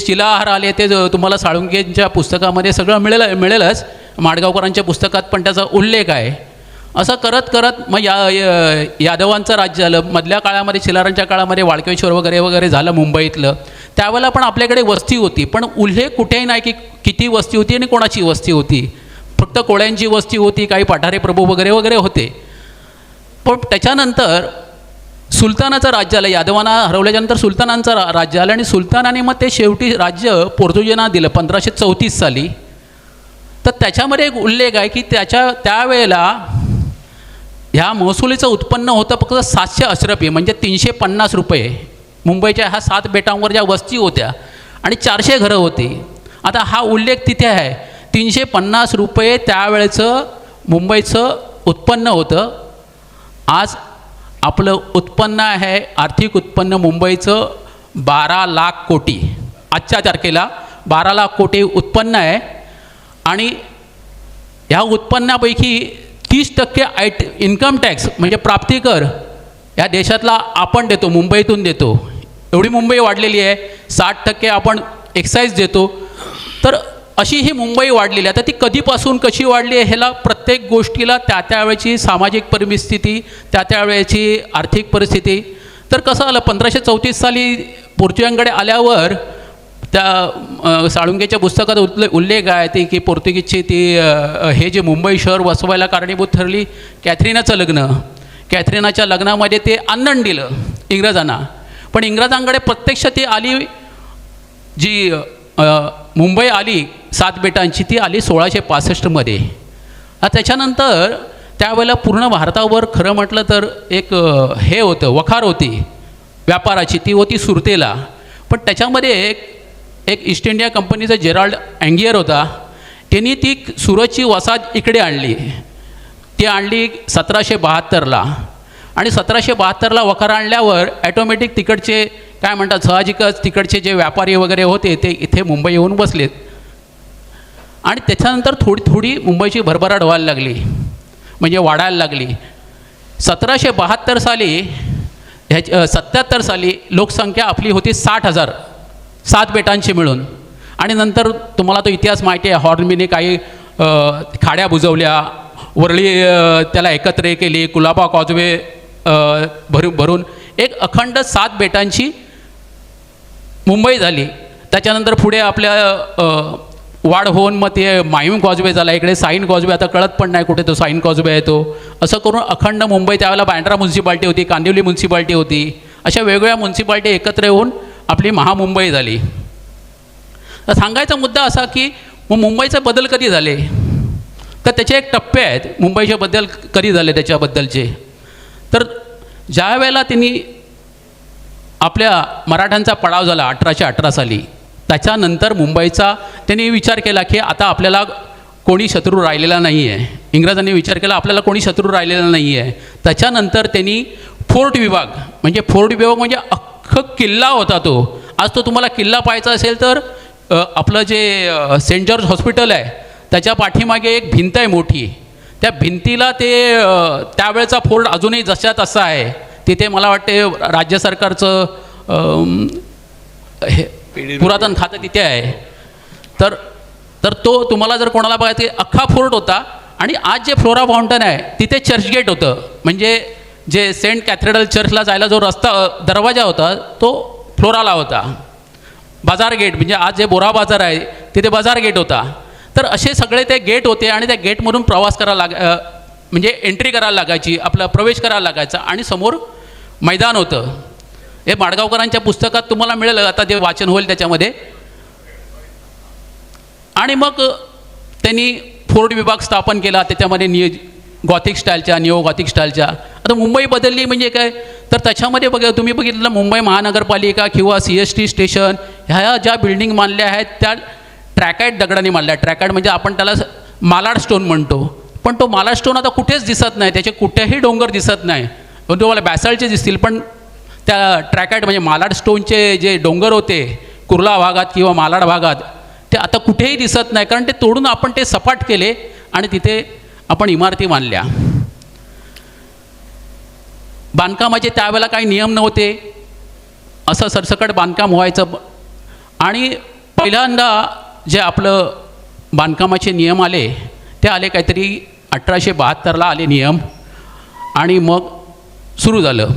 शिलाहार आले. ते तुम्हाला साळुंकेंच्या पुस्तकामध्ये सगळं मिळेलच, माडगावकरांच्या पुस्तकात पण त्याचा उल्लेख आहे. असं करत करत मग यादवांचं राज्य आलं. मधल्या काळामध्ये शिलारांच्या काळामध्ये वाळकेश्वर वगैरे वगैरे झालं मुंबईतलं. त्यावेळेला पण आपल्याकडे वस्ती होती, पण उल्लेख कुठेही नाही की किती वस्ती होती आणि कोणाची वस्ती होती. फक्त कोळ्यांची वस्ती होती, काही पठारे प्रभू वगैरे वगैरे होते. पण त्याच्यानंतर सुलतानाचं राज्य आलं. यादवांना हरवल्याच्यानंतर सुलतानांचं राज्य आलं आणि सुलतानाने मग ते शेवटी राज्य पोर्तुगीजांना दिलं 1534 साली. तर त्याच्यामध्ये एक उल्लेख आहे की त्यावेळेला ह्या महसुलीचं उत्पन्न होतं फक्त 700 अशरफी, म्हणजे 350 रुपये. मुंबईच्या ह्या 7 बेटांवर ज्या वस्ती होत्या आणि 400 घरं होती. आता हा उल्लेख तिथे आहे. 350 रुपये त्यावेळेचं मुंबईचं उत्पन्न होतं. आज आपलं उत्पन्न आहे, आर्थिक उत्पन्न मुंबईचं 12 लाख कोटी. आजच्या तारखेला 12 लाख कोटी उत्पन्न आहे. आणि ह्या उत्पन्नापैकी 30% इन्कम टॅक्स म्हणजे प्राप्तिकर या देशातला आपण देतो, मुंबईतून देतो. एवढी मुंबई वाढलेली आहे. 60% आपण एक्साईज देतो. तर अशी ही मुंबई वाढलेली आहे. आता ती कधीपासून कशी वाढली आहे ह्याला प्रत्येक गोष्टीला त्यावेळेची सामाजिक परिस्थिती, त्यावेळेची आर्थिक परिस्थिती. तर कसं आलं, 1534 साली पोर्तुगीजांकडे आल्यावर त्या साळुंकेच्या पुस्तकात उल्लेख आहे ते की पोर्तुगीजची ती हे जे मुंबई शहर वसवायला कारणीभूत ठरली कॅथरीनाचं लग्न. कॅथरीनाच्या लग्नामध्ये ते आंदण दिलं इंग्रजांना. पण इंग्रजांकडे प्रत्यक्ष ती आली, जी मुंबई आली 7 बेटांची, ती आली 1665मध्ये. त्याच्यानंतर त्यावेळेला पूर्ण भारतावर खरं म्हटलं तर एक हे होतं, वखार होती व्यापाराची, ती होती सुरतेला. पण त्याच्यामध्ये एक ईस्ट इंडिया कंपनीचा जेराल्ड अँगियर होता. त्यांनी ती सुरतची वसाहत इकडे आणली. ती आणली 1772ला. आणि 1772ला वखार आणल्यावर ॲटोमॅटिक तिकडचे काय म्हणतात, साहजिकच तिकडचे जे व्यापारी वगैरे होते ते इथे मुंबई येऊन बसलेत. आणि त्याच्यानंतर थोडी थोडी मुंबईची भरभराट व्हायला लागली, म्हणजे वाढायला लागली. 1772 साली 77 साली लोकसंख्या आपली होती 60,000 7 बेटांची मिळून. आणि नंतर तुम्हाला तो इतिहास माहिती आहे, हॉर्नबीने काही खाड्या बुजवल्या, वरळी त्याला एकत्र केली, कुलाबा कॉजवे भरून एक अखंड 7 बेटांची मुंबई झाली. त्याच्यानंतर पुढे आपल्या वाढ होऊन मग ते माहीम कॉजवे झाला, इकडे साईन कॉजवे, आता कळत पण नाही कुठे तो साईन कॉजवे आहे तो. असं करून अखंड मुंबई, त्यावेळेला बँड्रा म्युन्सिपाल्टी होती, कांदिवली म्युन्सिपाल्टी होती, अशा वेगवेगळ्या म्युन्सिपाल्टी एकत्र येऊन आपली महामुंबई झाली. तर सांगायचा मुद्दा असा की मग मुंबईचे बदल कधी झाले, तर त्याचे एक टप्पे आहेत मुंबईचे बदल कधी झाले त्याच्याबद्दलचे. तर ज्या वेळेला त्यांनी आपल्या मराठ्यांचा पडाव झाला 1818 साली, त्याच्यानंतर मुंबईचा त्यांनी विचार केला की आता आपल्याला कोणी शत्रू राहिलेला नाही आहे. इंग्रजांनी विचार केला आपल्याला कोणी शत्रू राहिलेला नाही आहे. त्याच्यानंतर त्यांनी फोर्ट विभाग म्हणजे अख्खं किल्ला होता तो. आज तो तुम्हाला किल्ला पाहायचा असेल तर आपलं जे सेंट जॉर्ज हॉस्पिटल आहे त्याच्या पाठीमागे एक भिंत आहे मोठी. त्या भिंतीला ते त्यावेळेचा फोर्ट अजूनही जशा तसा आहे. तिथे मला वाटते राज्य सरकारचं हे पुरातन खातं तिथे आहे. तर तर तो तुम्हाला जर कोणाला बघायचं अख्खा फोर्ट होता. आणि आज जे फ्लोरा फाउंटन आहे तिथे चर्चगेट होतं, म्हणजे जे सेंट कॅथेड्रल चर्चला जायला जो रस्ता दरवाजा होता तो फ्लोराला होता. बाजार गेट म्हणजे आज जे बोरा बाजार आहे तिथे बाजार गेट होता. तर असे सगळे ते गेट होते आणि त्या गेटमधून प्रवास करायला म्हणजे एंट्री करायला लागायची, आपला प्रवेश करायला लागायचा आणि समोर मैदान होतं. हे माडगावकरांच्या पुस्तकात तुम्हाला मिळेल आता जे वाचन होईल त्याच्यामध्ये. आणि मग त्यांनी फोर्ट विभाग स्थापन केला, त्याच्यामध्ये गॉथिक स्टाईलच्या, निओ गॉथिक स्टाईलच्या. आता मुंबई बदलली म्हणजे काय, तर त्याच्यामध्ये बघा तुम्ही बघितलं मुंबई महानगरपालिका किंवा CST स्टेशन ह्या ज्या बिल्डिंग बांधल्या आहेत त्या ट्रॅकाईट दगडाने बांधल्या. ट्रॅकाईट म्हणजे आपण त्याला मालाड स्टोन म्हणतो, पण तो मालाड स्टोन आता कुठेच दिसत नाही, त्याचे कुठेही डोंगर दिसत नाही. पण तुम्हाला बॅसल्टचे दिसतील, पण त्या ट्रॅकाईट म्हणजे मालाड स्टोनचे जे डोंगर होते कुर्ला भागात किंवा मालाड भागात ते आता कुठेही दिसत नाही, कारण ते तोडून आपण ते सपाट केले आणि तिथे आपण इमारती बांधल्या. बांधकामाचे त्यावेळेला काही नियम नव्हते, असं सरसकट बांधकाम व्हायचं. आणि पहिल्यांदा जे आपलं बांधकामाचे नियम आले ते आले काहीतरी 1872ला आले नियम आणि मग सुरू झालं.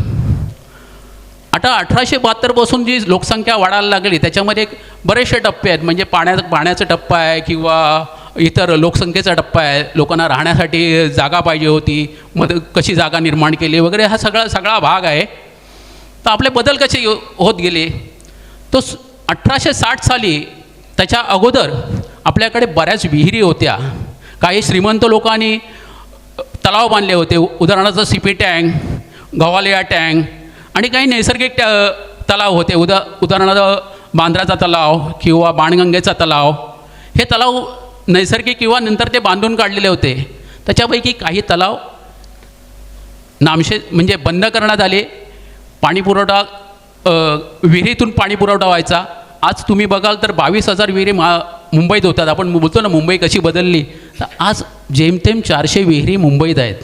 आता 1872पासून जी लोकसंख्या वाढायला लागली त्याच्यामध्ये बरेचसे टप्पे आहेत, म्हणजे पाण्याचा टप्पा आहे किंवा इतर लोकसंख्येचा टप्पा आहे, लोकांना राहण्यासाठी जागा पाहिजे होती, मग कशी जागा निर्माण केली वगैरे हा सगळा भाग आहे. तर आपले बदल कसे होत गेले, तो 1860 साली त्याच्या अगोदर आपल्याकडे बऱ्याच विहिरी होत्या. काही श्रीमंत लोकांनी तलाव बांधले होते, उदाहरणार्थ सीपी टँक, गव्हालिया टँक, आणि काही नैसर्गिक तलाव होते, उदाहरणार्थ बांद्राचा तलाव किंवा बाणगंगेचा तलाव. हे तलाव नैसर्गिक किंवा नंतर ते बांधून काढलेले होते. त्याच्यापैकी काही तलाव म्हणजे बंद करण्यात आले. पाणीपुरवठा विहिरीतून पाणीपुरवठा व्हायचा. आज तुम्ही बघाल तर 22,000 विहिरी मुंबईत होतात. आपण बोलतो ना मुंबई कशी बदलली, तर आज जेमतेम 400 विहिरी मुंबईत आहेत.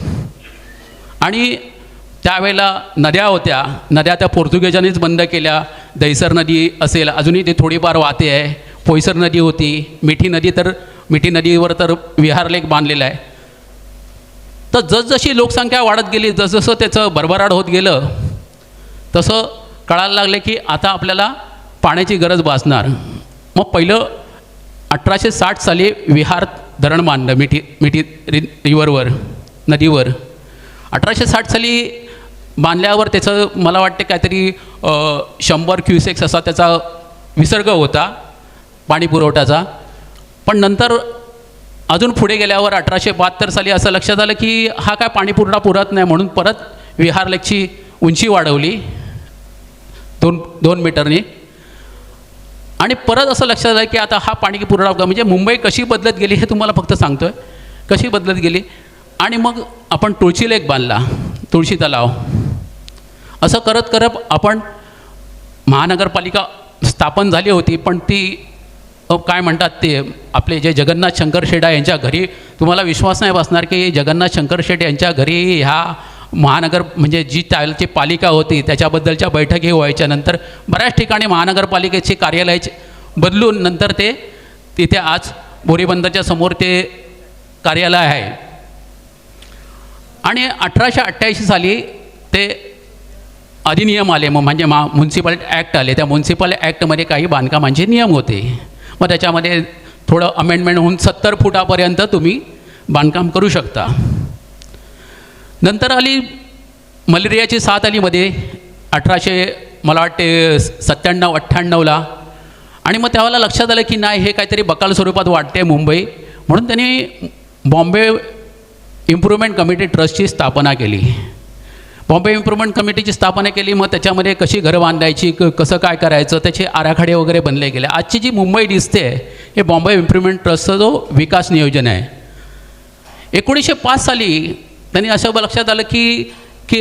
आणि त्यावेळेला नद्या होत्या, नद्या त्या पोर्तुगीजांनीच बंद केल्या. दहिसर नदी असेल, अजूनही ते थोडीफार वाहते आहे. पोयसर नदी होती, मिठी नदीवर तर विहार लेक बांधलेला आहे. तर जसजशी लोकसंख्या वाढत गेली, जसजसं त्याचं भरभराट होत गेलं, तसं कळायला लागलं की आता आपल्याला पाण्याची गरज भासणार. मग पहिलं 1860 साली विहार धरण बांधलं मिठी रिव्हरवर, नदीवर. 1860 साली बांधल्यावर त्याचं मला वाटते काहीतरी 100 क्युसेक्स असा त्याचा विसर्ग होता पाणी पुरवठ्याचा. पण नंतर अजून पुढे गेल्यावर 1872 साली असं लक्षात आलं की हा काय पाणीपुरवठा पुरत नाही, म्हणून परत विहार लेकची उंची वाढवली 2 मीटरनी. आणि परत असं लक्षात आलं की आता हा पाणी पुरवठा म्हणजे मुंबई कशी बदलत गेली हे तुम्हाला फक्त सांगतो आहे, कशी बदलत गेली. आणि मग आपण तुळशी लेक बांधला, तुळशी तलाव. असं करत करत आपण महानगरपालिका स्थापन झाली होती. पण ती काय म्हणतात ते आपले जे जगन्नाथ शंकर शेडा यांच्या घरी, तुम्हाला विश्वास नाही बसणार की जगन्नाथ शंकर शेट यांच्या घरी ह्या महानगर म्हणजे जी त्याची पालिका होती त्याच्याबद्दलच्या बैठकी व्हायच्या. नंतर बऱ्याच ठिकाणी महानगरपालिकेची कार्यालयाचे बदलून नंतर ते तिथे आज बोरीबंदरच्या समोर ते कार्यालय आहे. आणि 1888 साली ते अधिनियम आले, मग म्हणजे म्युन्सिपल ॲक्ट आले. त्या म्युन्सिपल ॲक्टमध्ये काही बांधकामांचे नियम होते. मग त्याच्यामध्ये थोडं अमेंडमेंट होऊन 70 फुटापर्यंत तुम्ही बांधकाम करू शकता. नंतर आली मलेरियाची साथ आली मध्ये 1897-98ला. आणि मग त्यावेळेला लक्षात आलं की नाही हे काहीतरी बकाल स्वरूपात वाटते मुंबई, म्हणून त्यांनी बॉम्बे इम्प्रूव्हमेंट कमिटी ट्रस्टची स्थापना केली. बॉम्बे इम्प्रूव्हमेंट कमिटीची स्थापना केली. मग त्याच्यामध्ये कशी घरं बांधायची, कसं काय करायचं त्याचे आराखडे वगैरे बनले गेले. आजची जी मुंबई दिसते हे बॉम्बे इम्प्रूव्हमेंट ट्रस्टचा जो विकास नियोजन आहे. 1905 साली त्यांनी असं लक्षात आलं की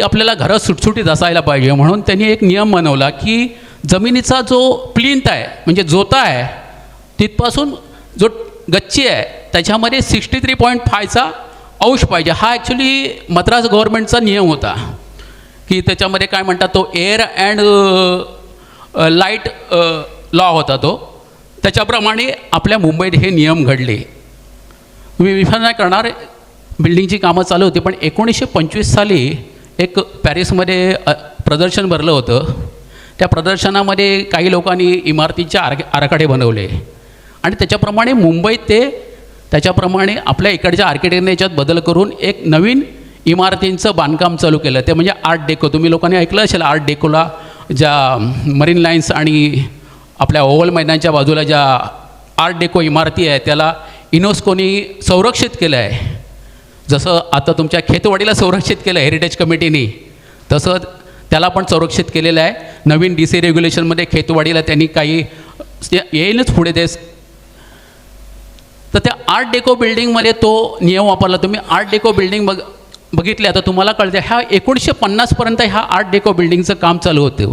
आपल्याला घरं सुटसुटीत असायला पाहिजे, म्हणून त्यांनी एक नियम बनवला की जमिनीचा जो प्लिंथ आहे म्हणजे जोता आहे तिथपासून जो गच्ची आहे त्याच्यामध्ये 63.5चा अंश पाहिजे. हा ॲक्च्युली मद्रास गव्हर्नमेंटचा नियम होता की त्याच्यामध्ये काय म्हणतात तो एअर अँड लाईट लॉ होता तो. त्याच्याप्रमाणे आपल्या मुंबईत हे नियम घडले. मी विचार नाही करणार, बिल्डिंगची कामं चालू होती, पण 1925 साली एक पॅरिसमध्ये प्रदर्शन भरलं होतं. त्या प्रदर्शनामध्ये काही लोकांनी इमारतीचे आराखडे बनवले आणि त्याच्याप्रमाणे मुंबईत त्याच्याप्रमाणे आपल्या इकडच्या आर्किटेक्टने याच्यात बदल करून एक नवीन इमारतींचं बांधकाम चालू केलं. ते म्हणजे आर्ट डेको. तुम्ही लोकांनी ऐकलं असेल आर्ट डेकोला, ज्या मरीन लाईन्स आणि आपल्या ओव्हल मैदानाच्या बाजूला ज्या आर्ट डेको इमारती आहे त्याला युनेस्कोनी संरक्षित केलं आहे. जसं आता तुमच्या खेतवाडीला संरक्षित केलं हेरिटेज कमिटीनी, तसं त्याला पण संरक्षित केलेलं आहे. नवीन DC रेग्युलेशनमध्ये खेतवाडीला त्यांनी काही येईलच पुढे ते. तर त्या आर्ट डेको बिल्डिंगमध्ये तो नियम वापरला. तुम्ही आर्ट डेको बिल्डिंग बघितले आता तुम्हाला कळते. ह्या 1950पर्यंत ह्या आर्ट डेको बिल्डिंगचं काम चालू होतं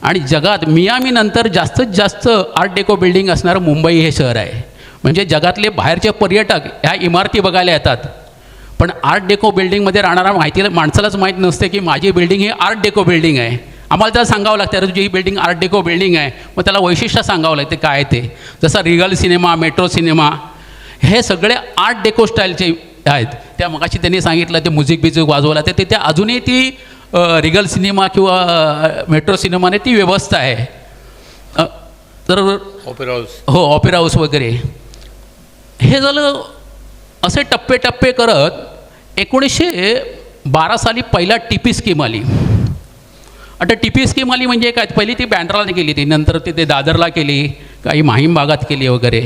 आणि जगात मियामीनंतर जास्तीत जास्त आर्ट डेको बिल्डिंग असणारं मुंबई हे शहर आहे. म्हणजे जगातले बाहेरचे पर्यटक ह्या इमारती बघायला येतात, पण आर्ट डेको बिल्डिंगमध्ये राहणारा माणसालाच माहीत नसते की माझी बिल्डिंग ही आर्ट डेको बिल्डिंग आहे. आम्हाला त्याला सांगावं लागतं, अरे तुझी ही बिल्डिंग आर्ट डेको बिल्डिंग आहे. मग त्याला वैशिष्ट्य सांगावं लागते काय ते. जसं रिगल सिनेमा, मेट्रो सिनेमा हे सगळे आर्ट डेको स्टाईलचे आहेत. त्या मगाशी त्यांनी सांगितलं ते म्युझिक वाजवला ते त्या अजूनही ती रिगल सिनेमा किंवा मेट्रो सिनेमाने ती व्यवस्था आहे. तर ऑपेरा हाऊस, हो ऑपेरा हाऊस वगैरे हे झालं. असे टप्पे करत 1912 साली पहिला TP स्कीम आली. आता TP स्कीम आली म्हणजे काय, पहिली ती बँड्राला केली, ती नंतर ते दादरला केली, काही माहीम भागात केली वगैरे.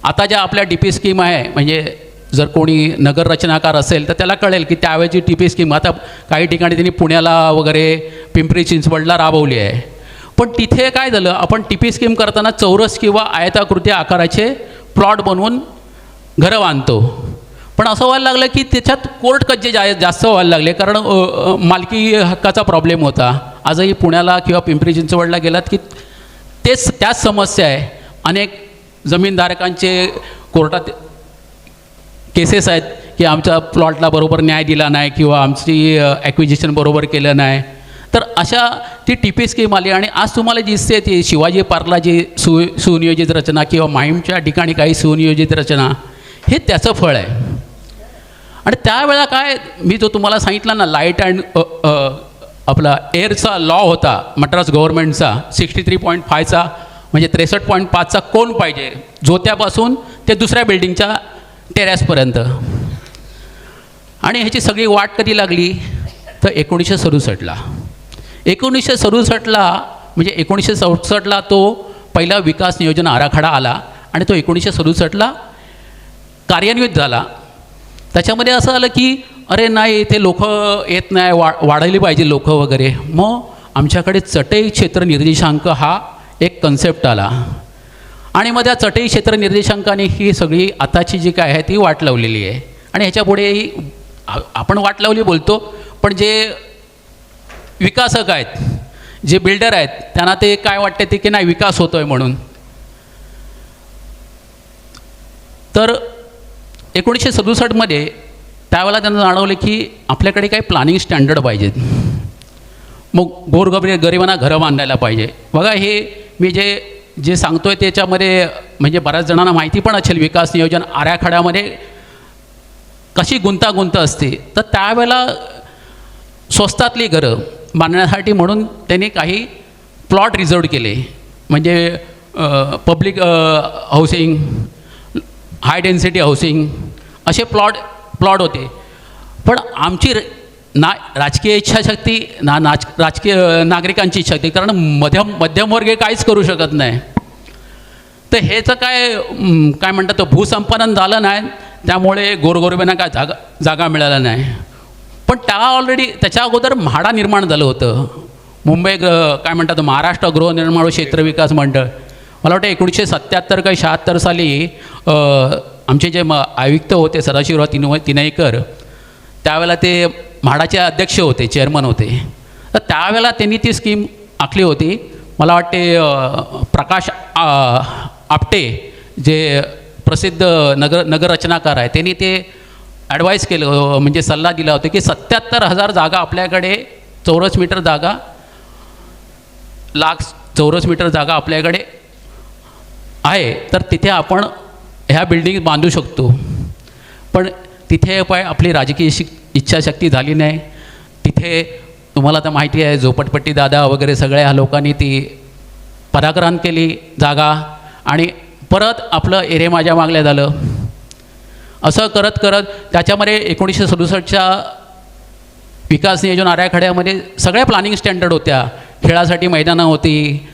आता ज्या आपल्या TP स्कीम आहे, म्हणजे जर कोणी नगर रचनाकार असेल तर त्याला कळेल की त्यावेळची TP स्कीम आता काही ठिकाणी त्यांनी पुण्याला वगैरे पिंपरी चिंचवडला राबवली आहे. पण तिथे काय झालं, आपण TP स्कीम करताना चौरस किंवा आयताकृती आकाराचे प्लॉट बनवून घरं बांधतो. पण असं व्हायला लागलं की त्याच्यात कोर्ट कज्जे जास्त व्हायला लागले, कारण मालकी हक्काचा प्रॉब्लेम होता. आजही पुण्याला किंवा पिंपरी चिंचवडला गेलात की त्याच समस्या आहे. अनेक जमीनधारकांचे कोर्टात केसेस आहेत की आमच्या प्लॉटला बरोबर न्याय दिला नाही किंवा आमची ॲक्विजिशन बरोबर केलं नाही. तर अशा ती TP स्कीम आली आणि आज तुम्हाला दिसते ती शिवाजी पार्कला जी सुनियोजित रचना किंवा माहीमच्या ठिकाणी काही सुनियोजित रचना, हे त्याचं फळ आहे. आणि त्यावेळेला काय, मी जो तुम्हाला सांगितला ना लाईट अँड आपला एअरचा लॉ होता मद्रास गव्हर्नमेंटचा 63.5चा, म्हणजे 63.5चा कोन पाहिजे जोत्यापासून ते दुसऱ्या बिल्डिंगच्या टेरॅसपर्यंत. आणि ह्याची सगळी वाट कधी लागली तर 1967ला. 1967ला म्हणजे 1967ला तो पहिला विकास नियोजन आराखडा आला आणि तो 1967ला कार्यान्वित झाला. त्याच्यामध्ये असं आलं की अरे नाही ते लोक येत नाही, वाढवली पाहिजे लोक वगैरे. मग आमच्याकडे चटई क्षेत्र निर्देशांक हा एक कन्सेप्ट आला आणि मग त्या चटई क्षेत्र निर्देशांकाने ही सगळी आताची जी काय आहे ती वाट लावलेली आहे. आणि ह्याच्यापुढेही आपण वाट लावली बोलतो, पण जे विकासक आहेत, जे बिल्डर आहेत, त्यांना ते काय वाटते ते की नाही विकास होतो आहे म्हणून. तर 1967मध्ये त्यावेळेला त्यांना जाणवलं की आपल्याकडे काही प्लॅनिंग स्टँडर्ड पाहिजेत. मग गरिबांना घरं बांधायला पाहिजे. बघा हे मी जे सांगतोय त्याच्यामध्ये म्हणजे बऱ्याच जणांना माहिती पण असेल विकास नियोजन आराखड्यामध्ये कशी गुंतागुंत असते. तर त्यावेळेला स्वस्तातली घरं बांधण्यासाठी म्हणून त्यांनी काही प्लॉट रिझर्व केले, म्हणजे public housing, high density housing असे प्लॉट होते. पण आमची राजकीय इच्छाशक्ती राजकीय नागरिकांची इच्छाशक्ती, कारण मध्यमवर्गीय काहीच करू शकत नाही. तर ह्याचं काय म्हणतात भूसंपादन झालं नाही, त्यामुळे गोरगरिबांना काय जागा मिळाल्या नाही. पण त्याच्या अगोदर म्हाडा निर्माण झालं होतं. मुंबई काय म्हणतात महाराष्ट्र गृहनिर्माण व क्षेत्र विकास मंडळ. मला वाटतं 1977 का 76 साली आमचे जे आयुक्त होते सदाशिवराव तिनयकर, त्यावेळेला ते म्हाडाचे अध्यक्ष होते, चेअरमन होते. तर त्यावेळेला त्यांनी ती स्कीम आखली होती. मला वाटते प्रकाश आपटे जे प्रसिद्ध नगररचनाकार आहे, त्यांनी ते ॲडवाईस केलं, म्हणजे सल्ला दिला होता की 77,000 जागा आपल्याकडे चौरस मीटर जागा आपल्याकडे आहे तर तिथे आपण ह्या बिल्डिंग बांधू शकतो. पण तिथे पण आपली राजकीय इच्छाशक्ती झाली नाही. तिथे तुम्हाला तर माहिती आहे झोपटपट्टी दादा वगैरे सगळ्या लोकांनी ती पराक्रांत केली जागा आणि परत आपलं एरे माझ्या मागल्या झालं. असं करत करत त्याच्यामध्ये 1967च्या विकास नियोजन आराखड्यामध्ये सगळ्या प्लॅनिंग स्टँडर्ड होत्या. खेळासाठी मैदानं होती,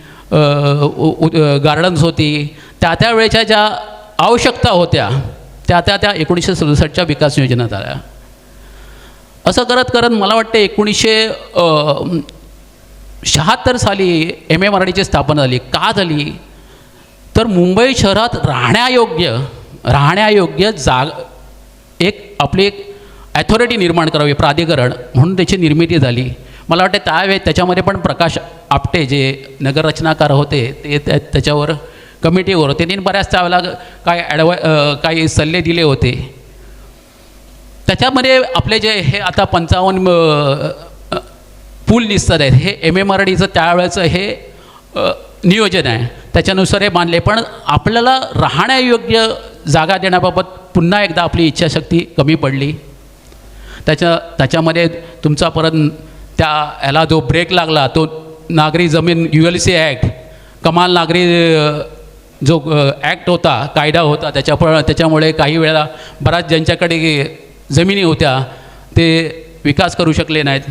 गार्डन्स होती, त्या वेळेच्या ज्या आवश्यकता होत्या त्या 1967च्या विकास नियोजनात आल्या. असं करत करत मला वाटते 1976 साली MMRDची स्थापना झाली. का झाली तर मुंबई शहरात राहण्यायोग्य एक ॲथॉरिटी निर्माण करावी, प्राधिकरण म्हणून त्याची निर्मिती झाली. मला वाटते त्याच्यामध्ये पण प्रकाश आपटे जे नगररचनाकार होते ते त्याच्यावर कमिटीवर होते. त्यांनी बऱ्याच त्यावेळेला काही सल्ले दिले होते. त्याच्यामध्ये आपले जे हे आता 55 पूल दिसतात आहेत हे MMRDचं त्यावेळेचं हे नियोजन आहे. त्याच्यानुसार हे बांधले. पण आपल्याला राहण्यायोग्य जागा देण्याबाबत पुन्हा एकदा आपली इच्छाशक्ती कमी पडली. त्याच्यामध्ये तुमचा परत ह्याला जो ब्रेक लागला तो नागरी जमीन ULC ॲक्ट, कमाल नागरी जो ॲक्ट होता, कायदा होता, त्याच्यामुळे काही वेळेला बऱ्याच ज्यांच्याकडे जमिनी होत्या ते विकास करू शकले नाहीत.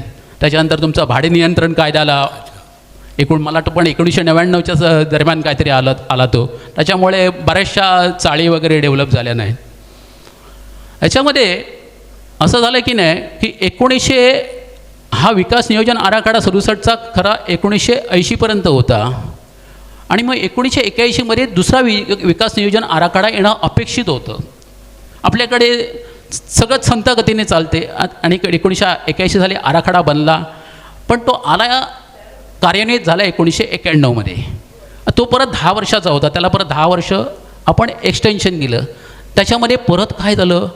त्याच्यानंतर तुमचा भाडे नियंत्रण कायद्याला मला वाटतं पण 1999च्या दरम्यान काहीतरी आला तो. त्याच्यामुळे बऱ्याचशा चाळी वगैरे डेव्हलप झाल्या नाहीत. याच्यामध्ये असं झालं की नाही की हा विकास नियोजन आराखडा 67चा खरा 1980पर्यंत होता आणि मग 1981मध्ये दुसरा विकास नियोजन आराखडा येणं अपेक्षित होतं. आपल्याकडे सगळंच संत गतीने चालते आणि 1981 साली आराखडा बनला पण तो कार्यान्वित झाला 1991मध्ये. तो परत 10 वर्षाचा होता. त्याला परत 10 वर्ष आपण एक्सटेन्शन दिलं. त्याच्यामध्ये परत काय झालं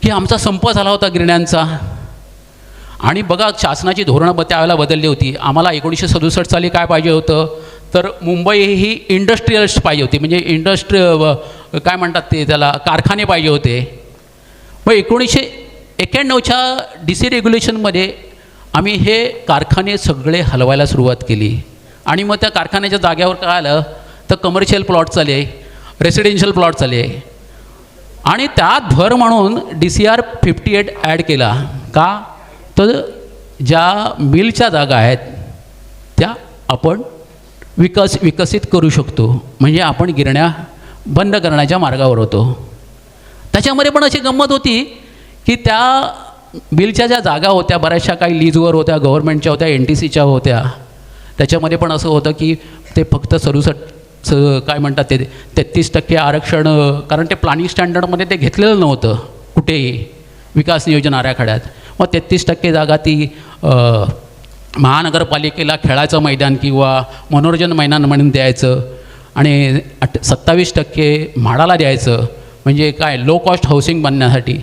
की आमचा संप झाला होता गिरण्यांचा आणि बघा शासनाची धोरणं त्यावेळेला बदलली होती. आम्हाला 1967 साली काय पाहिजे होतं तर मुंबई ही इंडस्ट्रियलिस्ट पाहिजे होती. म्हणजे काय म्हणतात ते त्याला कारखाने पाहिजे होते. मग 1991च्या DC रेग्युलेशनमध्ये आम्ही हे कारखाने सगळे हलवायला सुरुवात केली आणि मग त्या कारखान्याच्या जाग्यावर काय आलं तर कमर्शियल प्लॉट चाले, रेसिडेन्शियल प्लॉट चाले आणि त्यात भर म्हणून DCR 58 ॲड केला. का तर ज्या मिलच्या जागा आहेत त्या आपण विकसित करू शकतो. म्हणजे आपण गिरण्या बंद करण्याच्या मार्गावर होतो. त्याच्यामध्ये पण अशी गंमत होती की त्या बिलच्या ज्या जागा होत्या बऱ्याचशा काही लीजवर होत्या, गव्हर्नमेंटच्या होत्या, NTCच्या होत्या. त्याच्यामध्ये पण असं होतं की ते फक्त 67 काय म्हणतात ते 33% आरक्षण, कारण ते प्लॅनिंग स्टँडर्डमध्ये ते घेतलेलं नव्हतं कुठेही विकास नियोजन आराखड्यात. मग 33% जागा ती महानगरपालिकेला खेळाचं मैदान किंवा मनोरंजन मैदान म्हणून द्यायचं आणि 27% म्हाडाला द्यायचं. म्हणजे काय लो कॉस्ट हाऊसिंग बनण्यासाठी.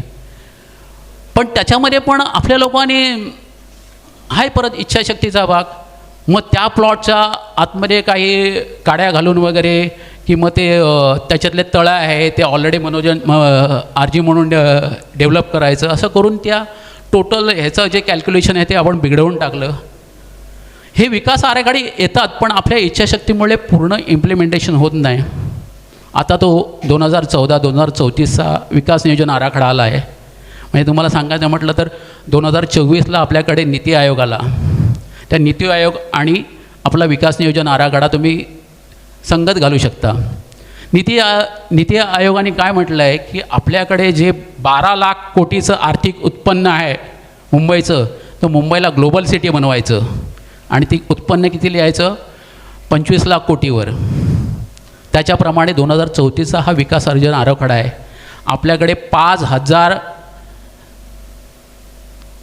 पण त्याच्यामध्ये पण आपल्या लोकांनी हाय परत इच्छाशक्तीचा भाग. मग त्या प्लॉटच्या आतमध्ये काही काड्या घालून वगैरे की मग ते त्याच्यातले तळं आहे ते ऑलरेडी मनोरंजन RG म्हणून डेव्हलप करायचं. असं करून त्या टोटल ह्याचं जे कॅल्क्युलेशन आहे ते आपण बिघडवून टाकलं. हे विकास आराखडे येतात पण आपल्या इच्छाशक्तीमुळे पूर्ण इम्प्लिमेंटेशन होत नाही. आता तो 2014-2034चा विकास नियोजन आराखडा आला आहे. म्हणजे तुम्हाला सांगायचं म्हटलं तर 2024ला आपल्याकडे नीती आयोग आला. त्या नीती आयोग आणि आपला विकास नियोजन आराखडा तुम्ही संगत घालू शकता. नीती आयोगाने काय म्हटलं आहे की आपल्याकडे जे 12 लाख कोटीचं आर्थिक उत्पन्न आहे मुंबईचं, तर मुंबईला ग्लोबल सिटी बनवायचं आणि ती उत्पन्न किती लिहायचं 25 लाख कोटीवर. त्याच्याप्रमाणे 2034चा हा विकास अर्जन आराखडा आहे. आपल्याकडे 5,000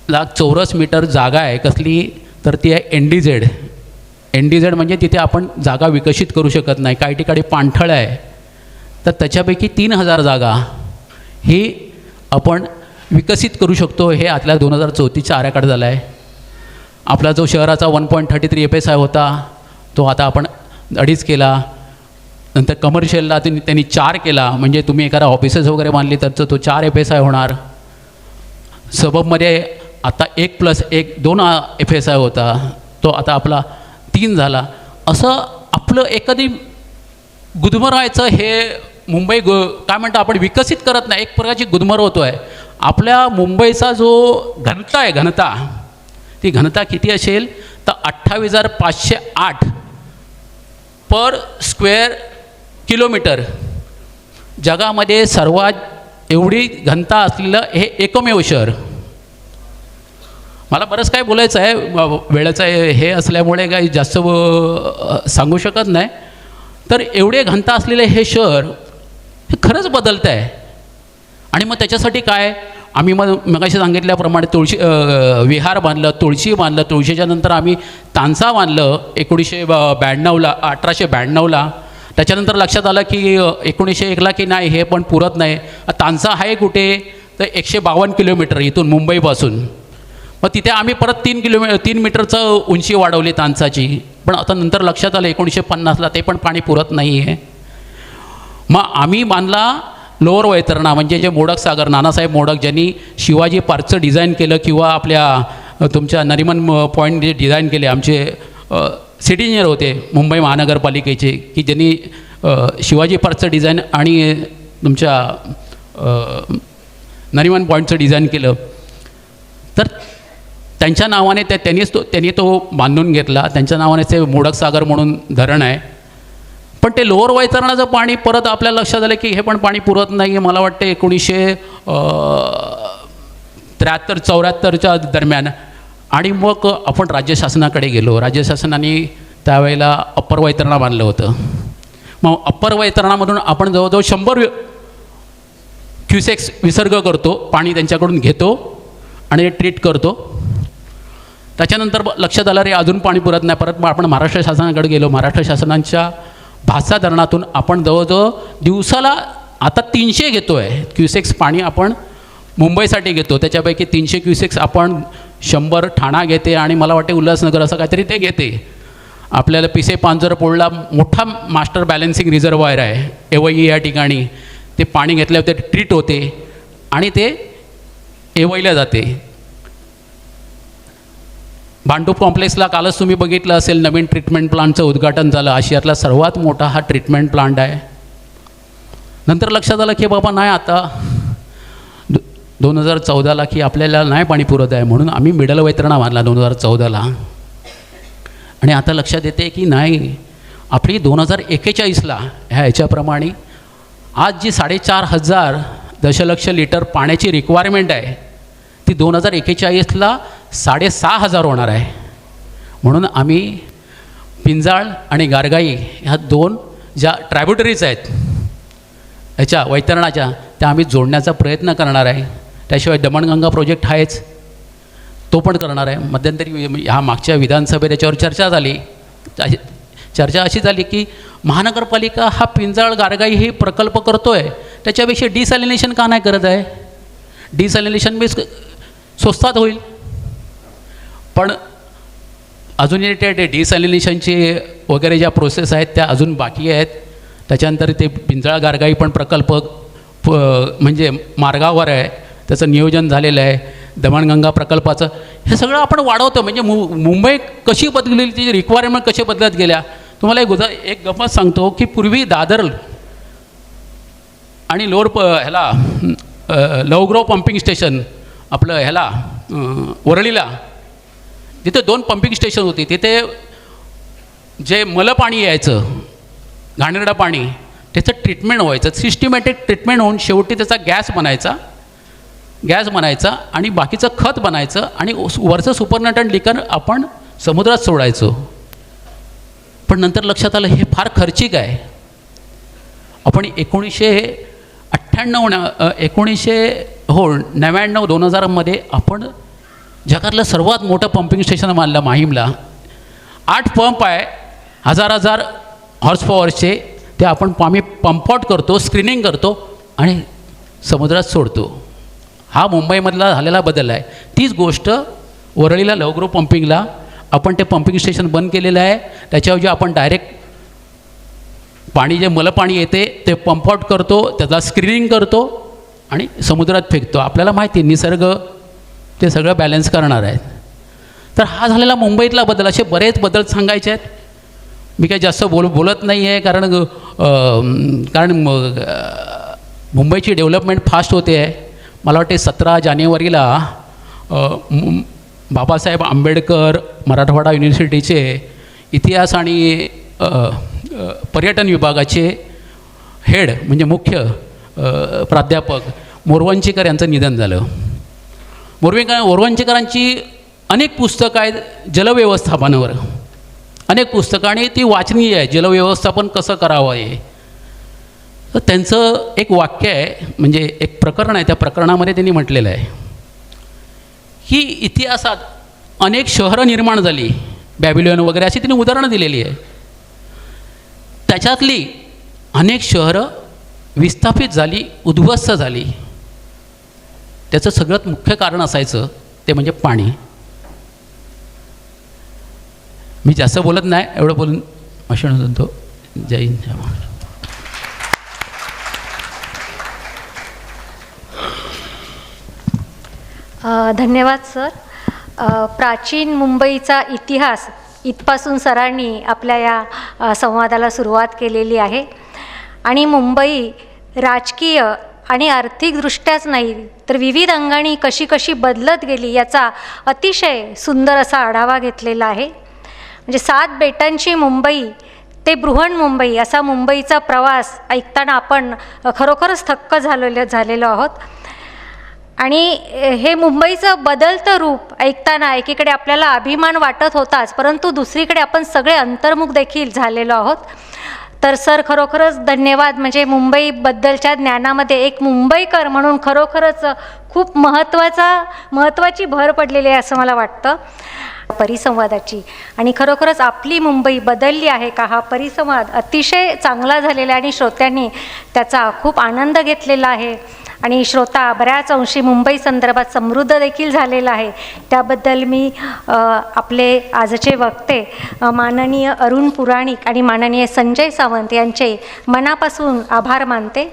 लाख चौरस मीटर जागा आहे. कसली तर ती आहे NDZ म्हणजे तिथे आपण जागा विकसित करू शकत नाही. काही ठिकाणी पाणथळ आहे. तर त्याच्यापैकी 3,000 जागा ही आपण विकसित करू शकतो. हे आतल्या 2034चा आराखडा झाला आहे. आपला जो शहराचा 1.33 FSI होता तो आता आपण 2.5 केला. नंतर कमर्शियलला त्यांनी 4 केला, म्हणजे तुम्ही एखादा ऑफिसेस वगैरे बांधली तर तो 4 FSI होणार. सबबमध्ये आता 1+1 2 FSI होता, तो आता आपला 3 झाला. असं आपलं एखादी गुदमरायचं हे मुंबई काय म्हणतो आपण विकसित करत नाही, एक प्रकारची गुदमर होतो आहे. आपल्या मुंबईचा जो घनता आहे, ती घनता किती असेल तर 28,508 पर स्क्वेअर किलोमीटर. जगामध्ये सर्वात एवढी घनता असलेलं हे एकमेव शहर. मला बरंच काय बोलायचं आहे, वेळेचं हे असल्यामुळे काही जास्त सांगू शकत नाही. तर एवढे घनता असलेले हे शहर हे खरंच बदलतं आहे. आणि मग त्याच्यासाठी काय, आम्ही मगाशी सांगितल्याप्रमाणे विहार बांधलं, तुळशी बांधलं. तुळशीच्या नंतर आम्ही तानसा बांधलं 1992ला 1892ला. त्याच्यानंतर लक्षात आलं की 1901ला की नाही हे पण पुरत नाही. तानसा आहे कुठे तर 152 किलोमीटर इथून मुंबईपासून. मग तिथे आम्ही परत 3 मीटरचं उंची वाढवली तानसाची. पण आता नंतर लक्षात आलं 1950ला ते पण पाणी पुरत नाही आहे. मग आम्ही बांधला लोअर वैतरणा, म्हणजे जे मोडक सागर, नानासाहेब मोडक ज्यांनी शिवाजी पार्कचं डिझाईन केलं, किंवा आपल्या तुमच्या नरिमन पॉईंट जे डिझाईन केले, आमचे सिटी इंजिनियर होते मुंबई महानगरपालिकेचे, की ज्यांनी शिवाजी पार्कचं डिझाईन आणि तुमच्या नरिमन पॉईंटचं डिझाईन केलं. तर त्यांच्या नावाने त्यांनी तो बांधून घेतला. त्यांच्या नावाने ते मोडक सागर म्हणून धरण आहे. पण ते लोअर वैतरणाचं पाणी परत आपल्या लक्षात आलं की हे पण पाणी पुरत नाही आहे. मला वाटतं 1973-74च्या दरम्यान. आणि मग आपण राज्य शासनाकडे गेलो. राज्य शासनाने त्यावेळेला अप्पर वैतरणा बांधलं होतं. मग अप्पर वैतरणामधून आपण जवळजवळ 100 क्युसेक्स विसर्ग करतो, पाणी त्यांच्याकडून घेतो आणि ट्रीट करतो. त्याच्यानंतर लक्षात आलं रे अजून पाणी पुरत नाही. परत आपण महाराष्ट्र शासनाकडे गेलो. महाराष्ट्र शासनाच्या भासा धरणातून आपण जवळजवळ दिवसाला आता 300 घेतो आहे क्युसेक्स पाणी आपण मुंबईसाठी घेतो. त्याच्यापैकी 300 क्युसेक्स आपण 100 ठाणा घेते आणि मला वाटते उल्हासनगर असं काहीतरी ते घेते. आपल्याला पिसे पांजरपोळला मोठा मास्टर बॅलन्सिंग रिझर्वायर आहे एवई या ठिकाणी. ते पाणी घेतल्यावर ते ट्रीट होते आणि ते एवईला जाते. भांडूप कॉम्प्लेक्सला कालच तुम्ही बघितलं असेल नवीन ट्रीटमेंट प्लांटचं उद्घाटन झालं. आशियातला सर्वात मोठा हा ट्रीटमेंट प्लांट आहे. नंतर लक्षात आलं की बाबा नाही, आता 2014ला की आपल्याला नाही पाणी पुरत आहे, म्हणून आम्ही मिडल वैतरणा बांधला 2014ला. आणि आता लक्षात येते की नाही, आपली 2041ला ह्याच्याप्रमाणे आज जी 4,500 दशलक्ष लिटर पाण्याची रिक्वायरमेंट आहे ती 2041ला 6,500 होणार आहे. म्हणून आम्ही पिंजाळ आणि गारगाई ह्या 2 ज्या ट्रायब्युटरीज आहेत ह्याच्या वैतरणाच्या, त्या आम्ही जोडण्याचा प्रयत्न करणार आहे. त्याशिवाय दमणगंगा प्रोजेक्ट आहेच, तो पण करणार आहे. मध्यंतरी ह्या मागच्या विधानसभेत त्याच्यावर चर्चा झाली. चर्चा अशी झाली की महानगरपालिका हा पिंजाळ गारगाई हे प्रकल्प करतो आहे, त्याच्यापेक्षा डिसॅलिनेशन का नाही करत आहे. डिसॅलिनेशन बी स्वस्तात होईल. पण अजूनही ते डिसॅलिनेशनचे वगैरे ज्या प्रोसेस आहेत त्या अजून बाकी आहेत. त्याच्यानंतर ते पिंजाळ गारगाई पण प्रकल्प म्हणजे मार्गावर आहे, त्याचं नियोजन झालेलं आहे. दमणगंगा प्रकल्पाचं हे सगळं आपण वाढवतो. म्हणजे मुंबई कशी बदलली, तिची रिक्वायरमेंट कशी बदलत गेल्या. तुम्हाला एक गंमत सांगतो की पूर्वी दादर आणि ह्याला लवग्रव पंपिंग स्टेशन आपलं ह्याला वरळीला, तिथे 2 पंपिंग स्टेशन होती. तिथे जे पाणी यायचं घाणेरडं पाणी, त्याचं ट्रीटमेंट व्हायचं, सिस्टमॅटिक ट्रीटमेंट होऊन शेवटी त्याचा गॅस बनायचा आणि बाकीचं खत बनायचं आणि वरचं सुपरनटंट लिकर आपण समुद्रात सोडायचो. पण नंतर लक्षात आलं हे फार खर्चिक आहे. आपण 1999-2000 आपण जगातलं सर्वात मोठं पंपिंग स्टेशन बांधलं माहीमला. 8 पंप आहे, 1000 हॉर्स पॉवरचे. ते आम्ही पंपआउट करतो, स्क्रीनिंग करतो आणि समुद्रात सोडतो. हा मुंबईमधला झालेला बदल आहे. तीच गोष्ट वरळीला लवग्रो पंपिंगला आपण ते पंपिंग स्टेशन बंद केलेलं आहे. त्याच्याऐवजी आपण डायरेक्ट पाणी जे मलपाणी येते ते पंप आउट करतो, त्याचा स्क्रीनिंग करतो आणि समुद्रात फेकतो. आपल्याला माहिती आहे निसर्ग ते सगळं बॅलन्स करणार आहे. तर हा झालेला मुंबईतला बदल. असे बरेच बदल सांगायचे आहेत. मी काही जास्त बोलत नाही आहे कारण मुंबईची डेव्हलपमेंट फास्ट होते आहे. मला वाटते 17 जानेवारीला बाबासाहेब आंबेडकर मराठवाडा युनिव्हर्सिटीचे इतिहास आणि पर्यटन विभागाचे हेड म्हणजे मुख्य प्राध्यापक मोरवंचीकर यांचं निधन झालं. मोरवंचीकरांची अनेक पुस्तकं आहेत जलव्यवस्थापनावर, अनेक पुस्तकं, आणि ती वाचनीय आहे. जलव्यवस्थापन कसं करावं आहे. तर त्यांचं एक वाक्य आहे, म्हणजे एक प्रकरण आहे, त्या प्रकरणामध्ये त्यांनी म्हटलेलं आहे की इतिहासात अनेक शहरं निर्माण झाली, बॅबिलोन वगैरे अशी त्यांनी उदाहरणं दिलेली आहे. त्याच्यातली अनेक शहरं विस्थापित झाली, उद्ध्वस्त झाली. त्याचं सगळ्यात मुख्य कारण असायचं ते म्हणजे पाणी. मी जास्त बोलत नाही, एवढं बोलून भाषण होतो. जय हिंद, जय महाराष्ट्र. धन्यवाद सर. प्राचीन मुंबईचा इतिहास इथपासून सरांनी आपल्या या संवादाला सुरुवात केलेली आहे. आणि मुंबई राजकीय आणि आर्थिकदृष्ट्याच नाही तर विविध अंगाने कशी कशी बदलत गेली याचा अतिशय सुंदर असा आढावा घेतलेला आहे. म्हणजे 7 बेटांची मुंबई ते बृहन्मुंबई असा मुंबईचा प्रवास ऐकताना आपण खरोखरच थक्क झालेलो आहोत. आणि हे मुंबईचं बदलतं रूप ऐकताना एकीकडे आपल्याला अभिमान वाटत होताच, परंतु दुसरीकडे आपण सगळे अंतर्मुख देखील झालेलो आहोत. तर सर खरोखरच धन्यवाद. म्हणजे मुंबईबद्दलच्या ज्ञानामध्ये एक मुंबईकर म्हणून खरोखरच खूप महत्त्वाची भर पडलेली आहे असं मला वाटतं परिसंवादाची. आणि खरोखरच आपली मुंबई बदलली आहे का, हा परिसंवाद अतिशय चांगला झालेला आहे आणि श्रोत्यांनी त्याचा खूप आनंद घेतलेला आहे. आणि श्रोता बऱ्याच अंशी मुंबई संदर्भात समृद्ध देखील झालेला आहे. त्याबद्दल मी आपले आजचे वक्ते माननीय अरुण पुराणिक आणि माननीय संजय सावंत यांचे मनापासून आभार मानते.